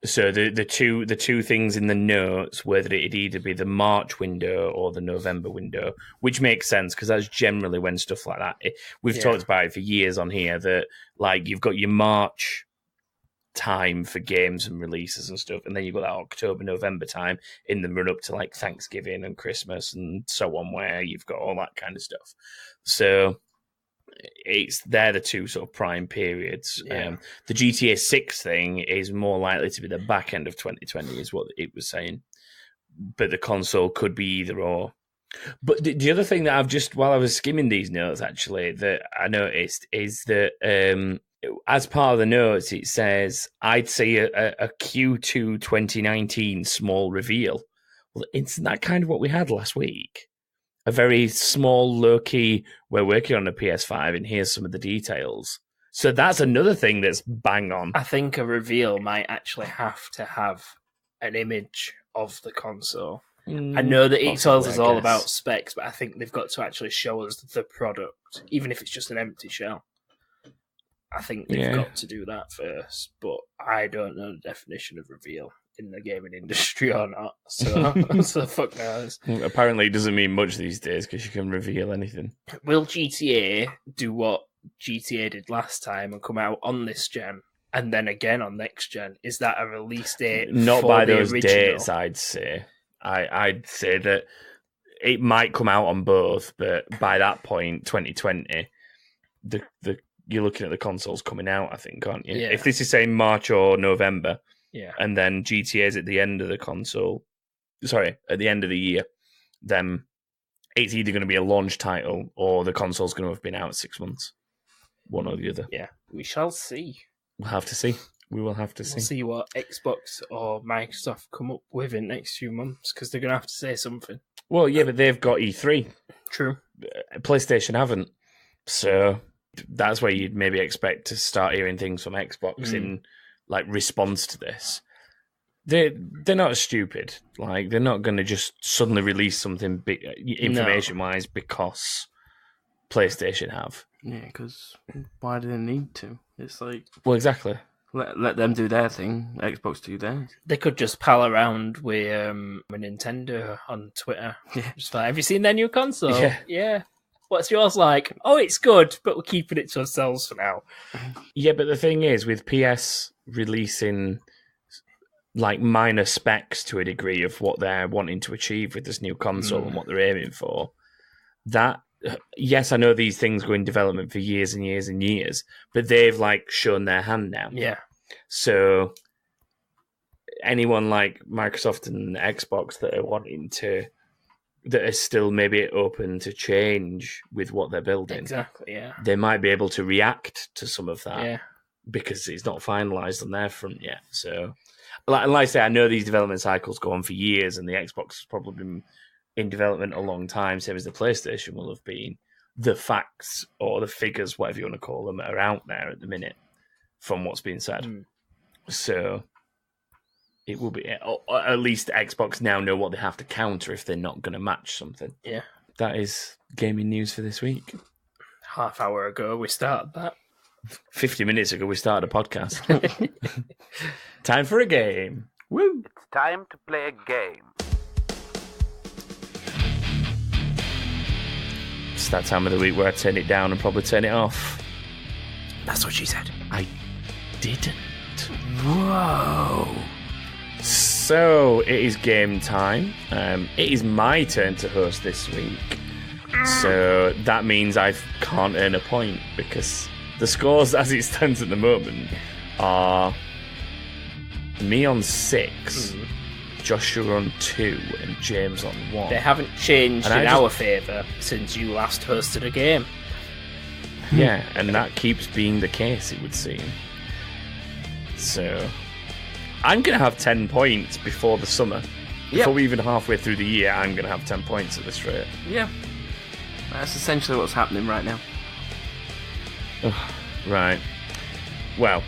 Speaker 2: So the two things in the notes were that it'd either be the March window or the November window, which makes sense because that's generally when stuff like that. We've talked about it for years on here that like you've got your March time for games and releases and stuff, and then you've got that October, November time in the run up to like Thanksgiving and Christmas and so on, where you've got all that kind of stuff. So they're the two sort of prime periods.
Speaker 1: Yeah.
Speaker 2: The GTA6 thing is more likely to be the back end of 2020, is what it was saying. But the console could be either or. But the other thing that I've just, while I was skimming these notes, actually, that I noticed is that as part of the notes, it says, I'd say a Q2 2019 small reveal. Well, isn't that kind of what we had last week? A very small, low-key, we're working on a PS5 and here's some of the details. So that's another thing that's bang on.
Speaker 1: I think a reveal might actually have to have an image of the console. I know that it tells us all about specs, but I think they've got to actually show us the product, even if it's just an empty shell. I think they've got to do that first, but I don't know the definition of reveal in the gaming industry or not. So, so fuck knows.
Speaker 2: Apparently, it doesn't mean much these days because you can reveal anything.
Speaker 1: Will GTA do what GTA did last time and come out on this gen and then again on next gen? Is that a release date?
Speaker 2: Not
Speaker 1: for
Speaker 2: by
Speaker 1: the
Speaker 2: those
Speaker 1: original?
Speaker 2: dates, I'd say. I'd say that it might come out on both, but by that point, 2020, you're looking at the consoles coming out, I think, aren't you?
Speaker 1: Yeah.
Speaker 2: If this is saying March or November,
Speaker 1: Yeah.
Speaker 2: and then GTA's at the end of the at the end of the year, then it's either going to be a launch title or the console's going to have been out 6 months. One or the other.
Speaker 1: Yeah. We shall see.
Speaker 2: We'll have to see. We will have to see.
Speaker 1: We'll see what Xbox or Microsoft come up with in the next few months, because they're going to have to say something.
Speaker 2: Well, yeah, but they've got E3.
Speaker 1: True.
Speaker 2: PlayStation haven't. So that's where you'd maybe expect to start hearing things from Xbox in like response to this. They're not stupid. Like, they're not going to just suddenly release something big, information-wise because PlayStation have.
Speaker 3: Yeah, because why do they need to? It's like,
Speaker 2: Well, exactly.
Speaker 3: let them do their thing, Xbox do theirs.
Speaker 1: They could just pal around with Nintendo on Twitter.
Speaker 3: Yeah.
Speaker 1: Just like, have you seen their new console?
Speaker 2: Yeah.
Speaker 1: What's yours like? Oh, it's good, but we're keeping it to ourselves for now.
Speaker 2: Yeah, but the thing is, with PS releasing like minor specs to a degree of what they're wanting to achieve with this new console and what they're aiming for, that, yes, I know these things go in development for years and years and years, but they've like shown their hand now.
Speaker 1: Yeah.
Speaker 2: So anyone like Microsoft and Xbox that are wanting to, that are still maybe open to change with what they're building,
Speaker 1: Exactly, yeah.
Speaker 2: they might be able to react to some of that.
Speaker 1: Yeah.
Speaker 2: Because it's not finalised on their front yet. So, like I say, I know these development cycles go on for years, and the Xbox has probably been in development a long time, same as the PlayStation will have been. The facts or the figures, whatever you want to call them, are out there at the minute from what's being said. So, it will be, or at least Xbox now know what they have to counter if they're not going to match something.
Speaker 1: Yeah.
Speaker 2: That is gaming news for this week.
Speaker 1: Half hour ago, we started that.
Speaker 2: 50 minutes ago, we started a podcast. Time for a game. Woo!
Speaker 4: It's time to play a game.
Speaker 2: It's that time of the week where I turn it down and probably turn it off.
Speaker 1: That's what she said.
Speaker 2: I didn't.
Speaker 1: Whoa.
Speaker 2: So, it is game time. It is my turn to host this week. So, that means I can't earn a point because the scores as it stands at the moment are me on 6, Joshua on 2, and James on 1.
Speaker 1: They haven't changed
Speaker 2: And
Speaker 1: in
Speaker 2: I
Speaker 1: our favour since you last hosted a game.
Speaker 2: Yeah, and that keeps being the case, it would seem. So, I'm going to have 10 points before the summer. Before we even halfway through the year, I'm going to have 10 points at this rate.
Speaker 3: Yeah. That's essentially what's happening right now.
Speaker 2: Right. Well,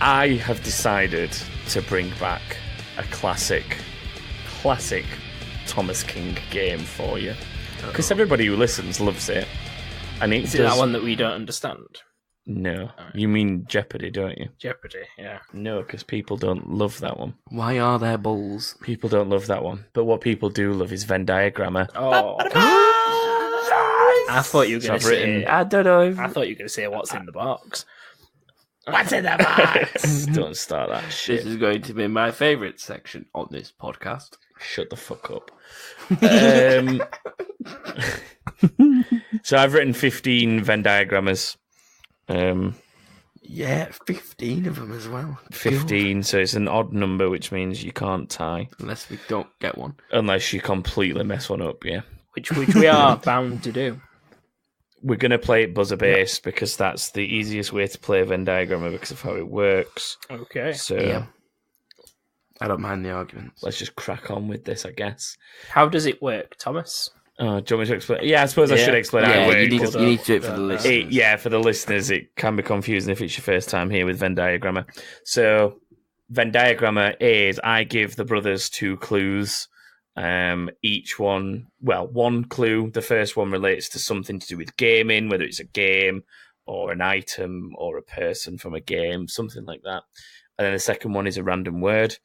Speaker 2: I have decided to bring back a classic Thomas King game for you. Because everybody who listens loves it. And
Speaker 1: Is it that one that we don't understand?
Speaker 2: No. You mean Jeopardy, don't you?
Speaker 1: Jeopardy, yeah.
Speaker 2: No, because people don't love that one.
Speaker 3: Why are there balls?
Speaker 2: People don't love that one. But what people do love is Venndiagrammar.
Speaker 1: Oh. I thought you were going to say...
Speaker 3: I don't know.
Speaker 1: I thought you were going to say what's in the box.
Speaker 2: What's in the box? Don't start that shit.
Speaker 3: This is going to be my favourite section on this podcast.
Speaker 2: Shut the fuck up. So I've written 15 Venndiagrammars.
Speaker 3: Yeah, 15 of them as well.
Speaker 2: 15,
Speaker 3: God.
Speaker 2: so it's an odd number, which means you can't tie.
Speaker 3: Unless we don't get one.
Speaker 2: Unless you completely mess one up, yeah.
Speaker 1: Which we are bound to do.
Speaker 2: We're going to play it buzzer-based because that's the easiest way to play Venndiagrammar because of how it works.
Speaker 1: Okay.
Speaker 2: So
Speaker 3: Yeah. I don't mind the arguments.
Speaker 2: let's just crack on with this, I guess.
Speaker 1: How does it work, Thomas?
Speaker 2: Do you want me to explain? Yeah, I suppose I should explain how
Speaker 3: Yeah,
Speaker 2: it works.
Speaker 3: you need to do it for the listeners.
Speaker 2: Yeah, for the listeners, it can be confusing if it's your first time here with Venndiagrammar. So, Venndiagrammar is I give the brothers 2 clues. Each one, one clue. The first one relates to something to do with gaming, whether it's a game or an item or a person from a game, something like that. And then the second one is a random word.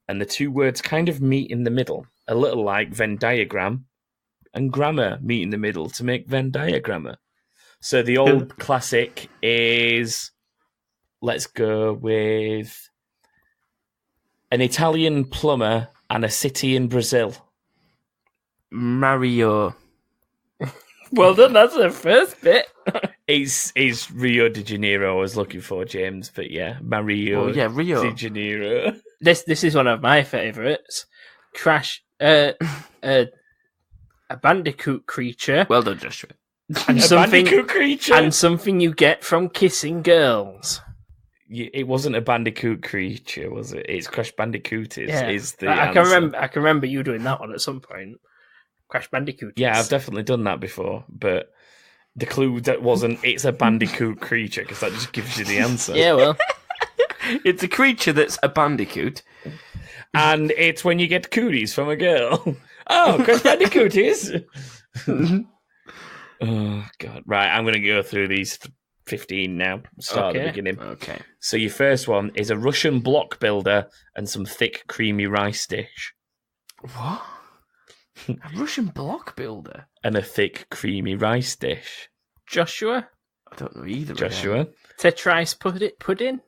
Speaker 2: And the 2 words kind of meet in the middle, a little like Venn diagram and grammar meet in the middle to make Venndiagrammar. So the old classic is, let's go with an Italian plumber and a city in Brazil.
Speaker 3: Mario.
Speaker 1: Well done, that's the first bit.
Speaker 2: It's Rio de Janeiro I was looking for, James, but yeah, Mario
Speaker 3: Rio.
Speaker 2: de Janeiro.
Speaker 1: This is one of my favourites. Crash, a bandicoot creature.
Speaker 3: Well done, Joshua.
Speaker 1: And
Speaker 2: A bandicoot creature?
Speaker 1: And something you get from kissing girls.
Speaker 2: It wasn't a bandicoot creature, was it? It's Crash Bandicoot is the
Speaker 1: I
Speaker 2: answer.
Speaker 1: can remember you doing that one at some point. Crash Bandicoot.
Speaker 2: Yeah, I've definitely done that before, but the clue that wasn't it's a bandicoot creature because that just gives you the answer.
Speaker 1: Yeah, well,
Speaker 3: It's a creature that's a bandicoot.
Speaker 2: And it's when you get cooties from a girl. Oh, Crash Bandicoot is. Oh god! Right, I'm going to go through these 15 now. Start at the beginning.
Speaker 3: Okay.
Speaker 2: So your first one is a Russian block builder and some thick, creamy rice dish.
Speaker 3: What? A Russian block builder?
Speaker 2: And a thick, creamy rice dish.
Speaker 1: Joshua,
Speaker 3: I don't know either.
Speaker 2: Joshua.
Speaker 1: Tetris pudding.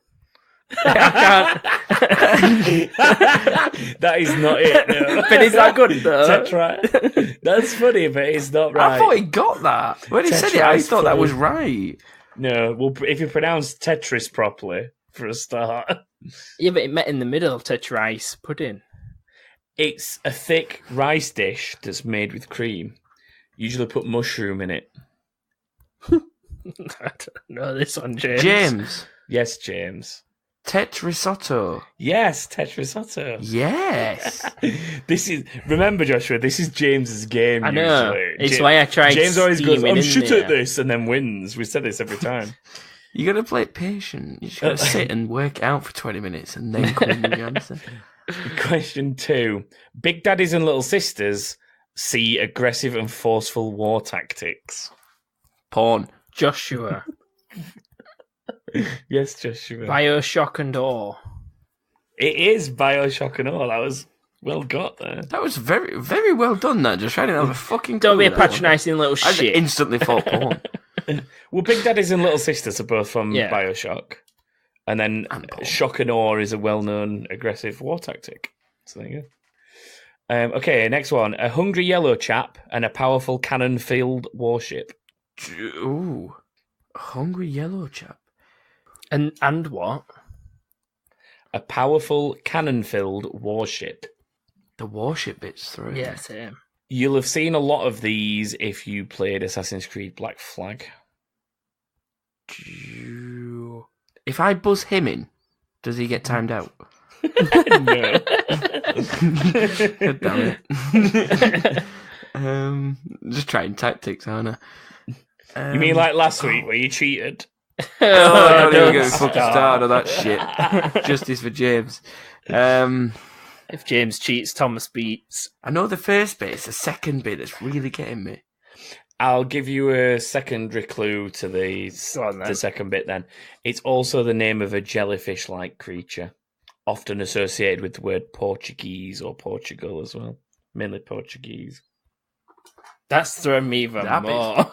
Speaker 2: That is not it. No.
Speaker 1: But is that good though?
Speaker 2: Tetra. That's funny, but it's not right.
Speaker 3: I thought he got that. When he said it, I thought that was right.
Speaker 2: No, well, if you pronounce Tetris properly, for a start.
Speaker 1: Yeah, but it met in the middle of Tetris pudding.
Speaker 2: It's a thick rice dish that's made with cream. Usually put mushroom in it.
Speaker 1: I don't know this one, James.
Speaker 3: James.
Speaker 2: Yes, James.
Speaker 3: Tetrisotto.
Speaker 2: Yes, Tetrisotto.
Speaker 3: Yes.
Speaker 2: Remember, Joshua, this is James's game.
Speaker 1: I know.
Speaker 2: Usually.
Speaker 1: It's why I tried.
Speaker 2: James always goes,
Speaker 1: steaming
Speaker 2: I'm
Speaker 1: in
Speaker 2: shit
Speaker 1: there.
Speaker 2: at this, and then wins. We said this every time.
Speaker 3: You got to play it patient. You just got to sit and work it out for 20 minutes and then come in with your answer.
Speaker 2: Question 2. Big Daddies and Little Sisters see aggressive and forceful war tactics.
Speaker 3: Porn.
Speaker 1: Joshua.
Speaker 2: Yes, Joshua.
Speaker 1: Bioshock and all.
Speaker 2: It is Bioshock and all. That was well got there.
Speaker 3: That was very, very well done, that. Just I didn't have a fucking
Speaker 1: Don't
Speaker 3: clue
Speaker 1: be a
Speaker 3: with that one.
Speaker 1: patronising little
Speaker 3: I
Speaker 1: shit.
Speaker 3: instantly thought porn.
Speaker 2: Well, Big Daddies and Little Sisters are both from
Speaker 1: Yeah.
Speaker 2: Bioshock. And then
Speaker 3: And porn.
Speaker 2: shock and awe is a well-known aggressive war tactic. So there you go. Okay, next one. A hungry yellow chap and a powerful cannon-filled warship.
Speaker 3: Ooh. Hungry yellow chap.
Speaker 1: And what?
Speaker 2: A powerful cannon-filled warship.
Speaker 3: The warship bit's through.
Speaker 1: Yeah, same.
Speaker 2: You'll have seen a lot of these if you played Assassin's Creed Black Flag.
Speaker 3: If I buzz him in, does he get timed out?
Speaker 2: No.
Speaker 3: Damn it. Just trying tactics, aren't I?
Speaker 2: You mean like last week where you cheated?
Speaker 3: Don't even
Speaker 1: don't
Speaker 3: get me fucking
Speaker 1: start.
Speaker 3: started on that shit. Justice for James.
Speaker 1: If James cheats, Thomas beats.
Speaker 3: I know the first bit. It's the second bit that's really getting me.
Speaker 2: I'll give you a secondary clue to
Speaker 1: Go on, then.
Speaker 2: the second bit then. It's also the name of a jellyfish-like creature, often associated with the word Portuguese or Portugal as well. Mainly Portuguese.
Speaker 1: That's throwing me even
Speaker 3: That
Speaker 1: more.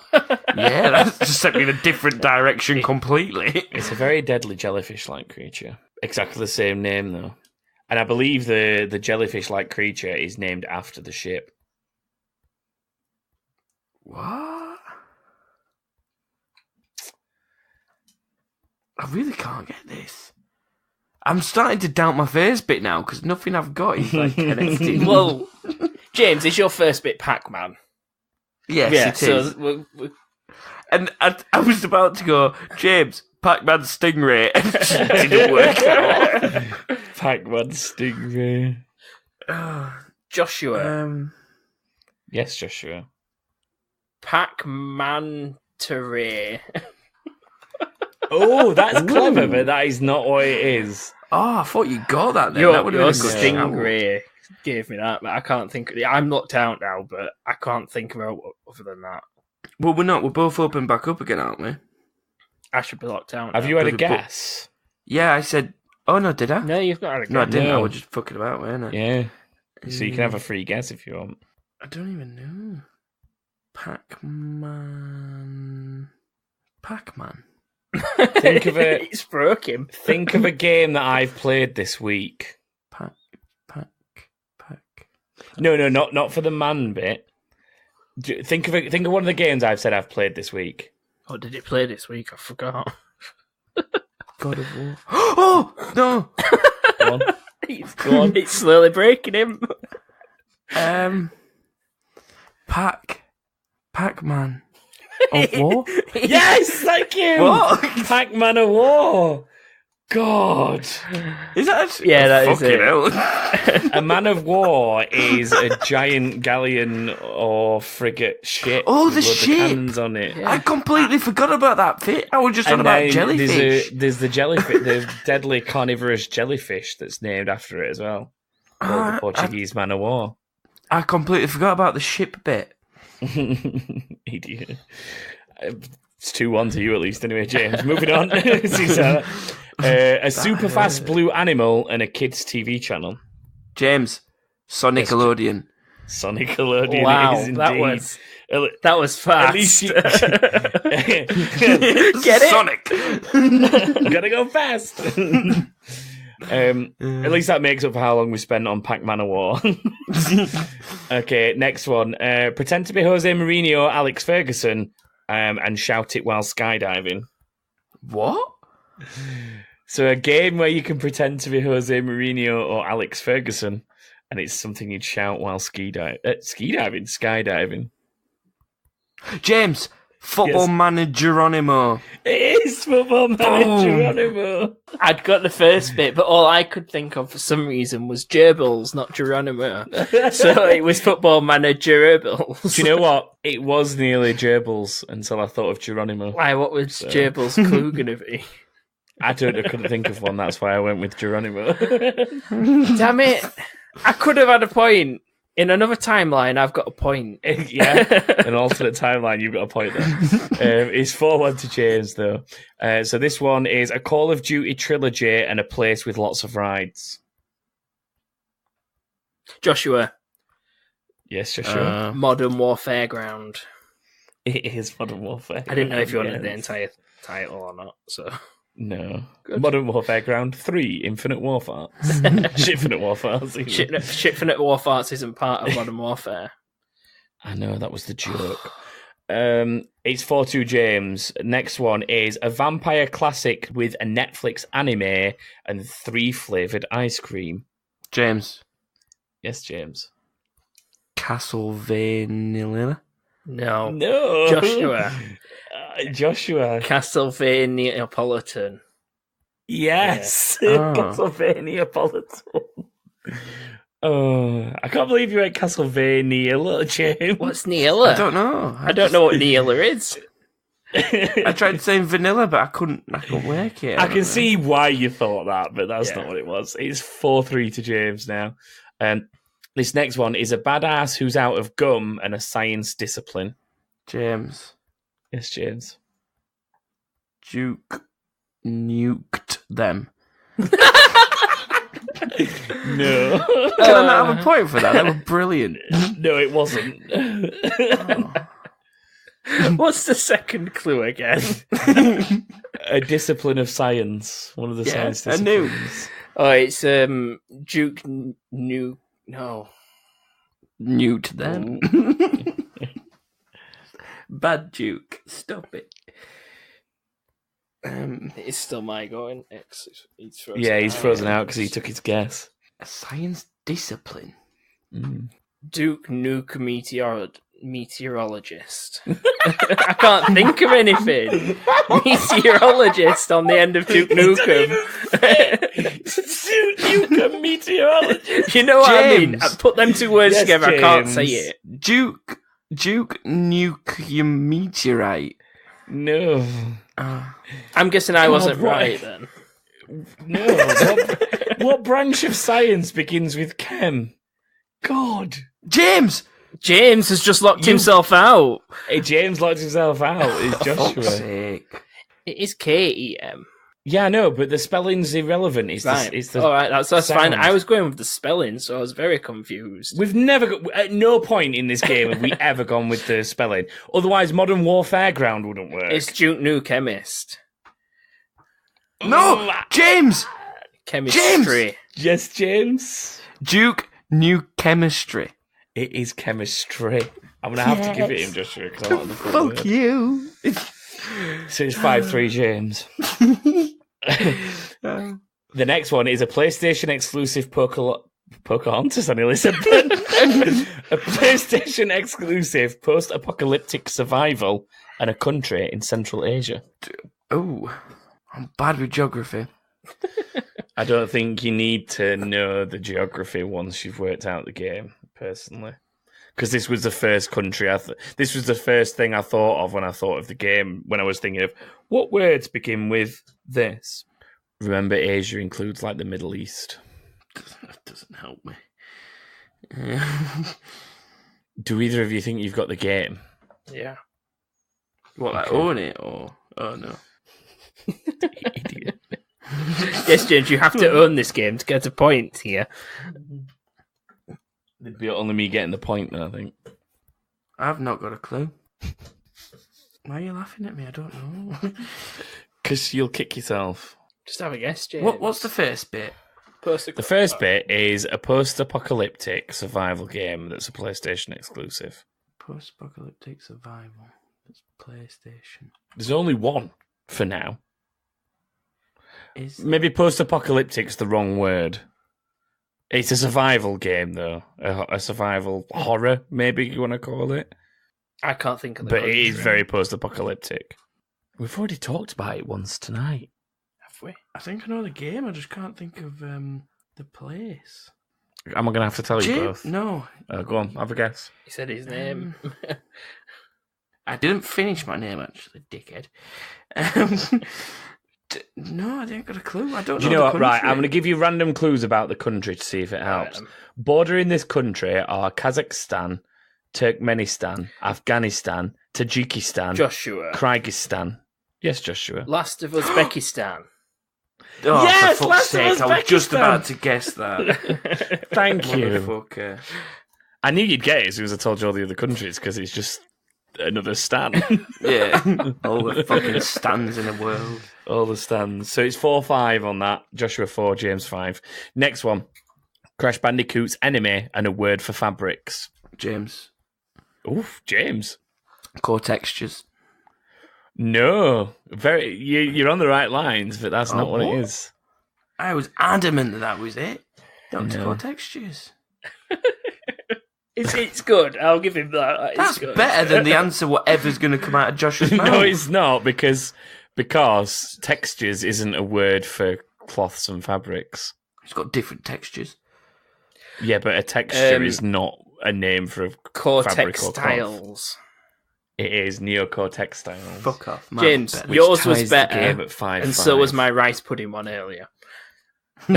Speaker 3: Yeah, that's just sent me in a different direction completely.
Speaker 2: It's a very deadly jellyfish-like creature. Exactly the same name, though. And I believe the jellyfish-like creature is named after the ship.
Speaker 3: What? I really can't get this. I'm starting to doubt my first bit now because nothing I've got is like connected.
Speaker 1: Well, James, is your first bit Pac-Man?
Speaker 3: Yes, it is.
Speaker 1: So we're
Speaker 3: And I was about to go, James, Pac-Man Stingray, and it just didn't work out.
Speaker 2: Pac-Man Stingray.
Speaker 1: Joshua.
Speaker 2: Yes, Joshua.
Speaker 1: Pac-Man Terrain.
Speaker 2: Oh, that's clever, but that is not what it is.
Speaker 3: Oh, I thought you got that then.
Speaker 1: Your
Speaker 3: That would have been a good shout.
Speaker 1: Stingray gave me that, but I can't think. I'm locked out now, but I can't think about other than that.
Speaker 3: Well, we're not. We're both open back up again, aren't we?
Speaker 1: I should be locked out.
Speaker 2: Have
Speaker 1: now.
Speaker 2: you had a
Speaker 3: But-
Speaker 2: guess?
Speaker 3: Yeah, I said... Oh, no, did I?
Speaker 1: No, you've not had a
Speaker 3: No, I
Speaker 1: guess.
Speaker 3: didn't. I
Speaker 2: No.
Speaker 3: was just fucking about, weren't I?
Speaker 2: Yeah. So you can have a free guess if you want.
Speaker 3: I don't even know. Pac-Man... Pac-Man?
Speaker 2: Think of it.
Speaker 1: It's broken.
Speaker 2: Think of a game that I've played this week.
Speaker 3: Pac...
Speaker 2: No, not for the man bit. Think of one of the games I've said I've played this week.
Speaker 1: Oh, did it play this week? I forgot.
Speaker 3: God of War. Oh, no!
Speaker 2: Go on.
Speaker 1: Go on. It's slowly breaking him.
Speaker 3: Pac-Man of War?
Speaker 2: Yes, thank you.
Speaker 3: What?
Speaker 2: Pac-Man of War. God.
Speaker 3: Is that actually...
Speaker 1: Yeah, that is
Speaker 3: fucking
Speaker 1: it.
Speaker 3: hell.
Speaker 2: A man of war is a giant galleon or frigate ship.
Speaker 3: Oh,
Speaker 2: with
Speaker 3: the
Speaker 2: loads of
Speaker 3: ship.
Speaker 2: cannons on it.
Speaker 3: I completely forgot about that bit. I was just on
Speaker 2: And
Speaker 3: about
Speaker 2: then
Speaker 3: jellyfish.
Speaker 2: There's the jellyfish, the deadly carnivorous jellyfish that's named after it as well. Called the Portuguese man of war.
Speaker 3: I completely forgot about the ship bit.
Speaker 2: Idiot. It's 2-1 to you at least, anyway, James. Moving on. A super fast blue animal and a kids' TV channel.
Speaker 3: James, Sonickelodeon.
Speaker 2: Sonickelodeon
Speaker 1: Wow,
Speaker 2: is indeed.
Speaker 1: that was fast.
Speaker 2: At least you...
Speaker 1: Get it?
Speaker 3: Sonic.
Speaker 2: Gotta go fast. At least that makes up for how long we spent on Pac-Man of War. Okay, next one. Pretend to be Jose Mourinho or Alex Ferguson and shout it while skydiving.
Speaker 3: What?
Speaker 2: So a game where you can pretend to be Jose Mourinho or Alex Ferguson, and it's something you'd shout while skydiving.
Speaker 3: James, Football
Speaker 2: Yes.
Speaker 3: Manager Geronimo.
Speaker 2: It is Football Manager Geronimo.
Speaker 1: I'd got the first bit, but all I could think of for some reason was Gerbils, not Geronimo. So it was Football Manager Gerbils.
Speaker 2: Do you know what? It was nearly Gerbils until I thought of Geronimo.
Speaker 1: Why, what was Gerbils' clue going to be?
Speaker 2: I couldn't think of one. That's why I went with Geronimo.
Speaker 1: Damn it. I could have had a point. In another timeline, I've got a point.
Speaker 2: Yeah, an alternate timeline, you've got a point there. It's 4-1 to James, though. So this one is a Call of Duty trilogy and a place with lots of rides.
Speaker 1: Joshua,
Speaker 2: Yes, Joshua.
Speaker 1: Modern Warfare Ground.
Speaker 2: It is Modern Warfare.
Speaker 1: I didn't know if you wanted the
Speaker 2: Yes.
Speaker 1: entire title or not, so...
Speaker 2: No.
Speaker 1: Good.
Speaker 2: Modern Warfare Ground 3, Infinite Warfare. Infinite Warfare.
Speaker 1: Shitfinite Warfarts isn't part of Modern Warfare.
Speaker 2: I know, that was the joke. It's 4-2 James. Next one is a vampire classic with a Netflix anime and 3 flavoured ice cream.
Speaker 3: James,
Speaker 2: Yes, James.
Speaker 3: Castlevania.
Speaker 1: No.
Speaker 2: No.
Speaker 1: Joshua.
Speaker 2: Joshua.
Speaker 1: Castlevania Neapolitan.
Speaker 2: Yes.
Speaker 3: Yeah. Oh.
Speaker 2: Castlevania Politan. Oh, I can't believe you went Castlevania, little James.
Speaker 1: What's Neela?
Speaker 3: I don't know.
Speaker 1: I don't know what Neela is.
Speaker 3: I tried saying vanilla, but I couldn't work it.
Speaker 2: I can see why you thought that, but that's not what it was. It's 4-3 to James now. This next one is a badass who's out of gum and a science discipline.
Speaker 3: James.
Speaker 2: Yes, James.
Speaker 3: Duke nuked them.
Speaker 2: No.
Speaker 3: Can I not have a point for that? That was brilliant.
Speaker 2: No, it wasn't.
Speaker 1: What's the second clue again?
Speaker 2: A discipline of science. One of the science
Speaker 3: I knew.
Speaker 2: disciplines.
Speaker 1: Oh, it's Duke New. No.
Speaker 3: Nuked them. Bad Duke. Stop it.
Speaker 1: It's still my going. He's frozen.
Speaker 2: Yeah, he's frozen out because he took his guess.
Speaker 3: A science discipline.
Speaker 1: Duke Nuke meteorologist. I can't think of anything. Meteorologist on the end of Duke Nukem.
Speaker 2: Duke Nukem meteorologist.
Speaker 1: You know what I mean?
Speaker 3: James.
Speaker 1: I put them two words
Speaker 2: Yes,
Speaker 1: together. I can't
Speaker 2: James.
Speaker 1: say it.
Speaker 3: Duke Nuke meteorite.
Speaker 2: No.
Speaker 1: I'm guessing I wasn't
Speaker 2: what?
Speaker 1: right then.
Speaker 2: No. What branch of science begins with chem? God.
Speaker 3: James
Speaker 1: James has just locked himself out.
Speaker 2: Hey, James locked himself out. It's
Speaker 3: For fuck's
Speaker 2: Joshua.
Speaker 3: sake.
Speaker 1: It is K-E-M.
Speaker 2: Yeah, I know, but the spelling's irrelevant. It's
Speaker 1: Right.
Speaker 2: the
Speaker 1: All right, that's fine.
Speaker 2: sound.
Speaker 1: I was going with the spelling, so I was very confused.
Speaker 2: We've never got, at no point in this game have we ever gone with the spelling. Otherwise, Modern Warfare Ground wouldn't work.
Speaker 1: It's Duke New Chemist.
Speaker 3: No! James!
Speaker 1: Chemistry.
Speaker 2: Yes, James.
Speaker 3: Duke New Chemistry.
Speaker 2: It is chemistry. I'm gonna have to give it him, Joshua, because I want the full
Speaker 3: Fuck
Speaker 2: word.
Speaker 3: you.
Speaker 2: So it's 5-3, James. The next one is a PlayStation exclusive Pocahontas. I nearly said that. A PlayStation exclusive post-apocalyptic survival and a country in Central Asia.
Speaker 3: Oh, I'm bad with geography.
Speaker 2: I don't think you need to know the geography once you've worked out the game, personally. Because this was the first country this was the first thing I thought of when I thought of the game, when I was thinking of what words begin with this. Remember, Asia includes like the Middle East.
Speaker 3: That doesn't help me.
Speaker 2: Do either of you think you've got the game?
Speaker 1: Yeah.
Speaker 3: What, like own it or? Oh no.
Speaker 2: Idiot.
Speaker 1: Yes, James, you have to own this game to get a point here.
Speaker 2: It'd be only me getting the point, though, I think.
Speaker 3: I've not got a clue. Why are you laughing at me? I don't know.
Speaker 2: Because you'll kick yourself.
Speaker 1: Just have a guess, James.
Speaker 3: What's the first bit?
Speaker 2: The first bit is a post-apocalyptic survival game that's a PlayStation exclusive.
Speaker 3: Post-apocalyptic survival. It's PlayStation.
Speaker 2: There's only one for now.
Speaker 3: Is
Speaker 2: Maybe post-apocalyptic's the wrong word. It's a survival game, though. A survival horror, maybe you want to call it.
Speaker 1: I can't think of the
Speaker 2: But it is
Speaker 1: country.
Speaker 2: very post-apocalyptic. We've already talked about it once tonight.
Speaker 1: Have we?
Speaker 3: I think I know the game. I just can't think of the place.
Speaker 2: Am I going to have to tell you both?
Speaker 3: No,
Speaker 2: Go on, have a guess.
Speaker 1: He said his name.
Speaker 3: I didn't finish my name actually, dickhead. No, I didn't got a clue. I don't
Speaker 2: Do
Speaker 3: know.
Speaker 2: you know
Speaker 3: the
Speaker 2: what? Right,
Speaker 3: country.
Speaker 2: I'm going to give you random clues about the country to see if it helps.
Speaker 1: Right.
Speaker 2: Bordering this country are Kazakhstan, Turkmenistan, Afghanistan, Tajikistan,
Speaker 1: Joshua.
Speaker 2: Kyrgyzstan. Yes, Joshua.
Speaker 1: Last of Uzbekistan.
Speaker 3: Oh,
Speaker 2: Yes,
Speaker 3: for
Speaker 2: Last
Speaker 3: fuck's
Speaker 2: of
Speaker 3: sake! I was just
Speaker 2: Uzbekistan.
Speaker 3: about to guess that.
Speaker 2: Thank you.
Speaker 3: Motherfucker.
Speaker 2: I knew you'd get it as soon as I told you all the other countries because it's just another stan.
Speaker 3: Yeah, all the fucking stands in the world.
Speaker 2: All the stands. So it's 4-5 on that. Joshua 4, James 5. Next one. Crash Bandicoot's enemy and a word for fabrics.
Speaker 3: James,
Speaker 2: Oof, James.
Speaker 3: core textures.
Speaker 2: No. You're on the right lines, but that's not what it is.
Speaker 3: I was adamant that was it. Don't
Speaker 2: No.
Speaker 3: core textures.
Speaker 1: It's good. I'll give him that. It's
Speaker 3: That's
Speaker 1: good.
Speaker 3: better than the answer. Whatever's going to come out of Joshua's mouth.
Speaker 2: No, it's not because textures isn't a word for cloths and fabrics.
Speaker 3: It's got different textures.
Speaker 2: Yeah, but a texture is not a name for a
Speaker 1: Core
Speaker 2: fabric or cloth.
Speaker 1: textiles.
Speaker 2: It is Neocore Textiles.
Speaker 3: Fuck off, man.
Speaker 1: James,
Speaker 3: Better.
Speaker 1: yours
Speaker 2: ties
Speaker 1: was
Speaker 2: the
Speaker 1: better,
Speaker 2: game at 5-5.
Speaker 1: and so was my rice pudding one earlier.
Speaker 2: So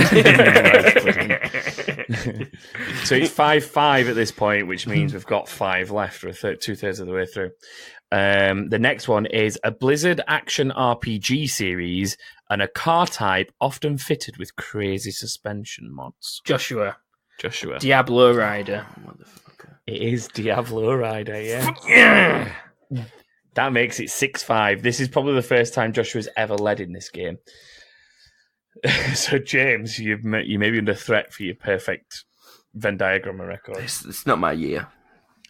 Speaker 2: it's 5-5 at this point, which means we've got 5 left. We're 2/3 of the way through. The next one is a Blizzard action RPG series and a car type often fitted with crazy suspension mods.
Speaker 1: Joshua.
Speaker 2: Diablo
Speaker 1: Rider.
Speaker 3: Motherfucker.
Speaker 2: It is Diablo Rider, yeah.
Speaker 1: Yeah.
Speaker 2: That makes it 6-5. This is probably the first time Joshua's ever led in this game. So, James, you may be under threat for your perfect Venndiagrammar record.
Speaker 3: It's not my year.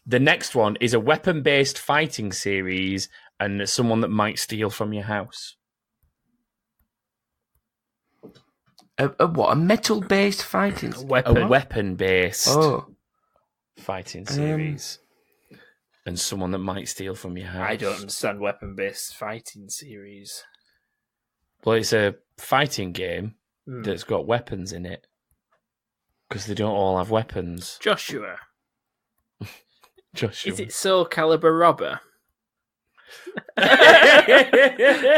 Speaker 2: The next one is a weapon-based fighting series and someone that might steal from your house.
Speaker 3: What? A metal-based fighting?
Speaker 2: A weapon-based fighting series. And someone that might steal from your house.
Speaker 1: I don't understand weapon-based fighting series.
Speaker 2: Well, it's a fighting game that's got weapons in it. Because they don't all have weapons.
Speaker 1: Joshua.
Speaker 2: Joshua.
Speaker 1: Is it Soul Calibur Robber?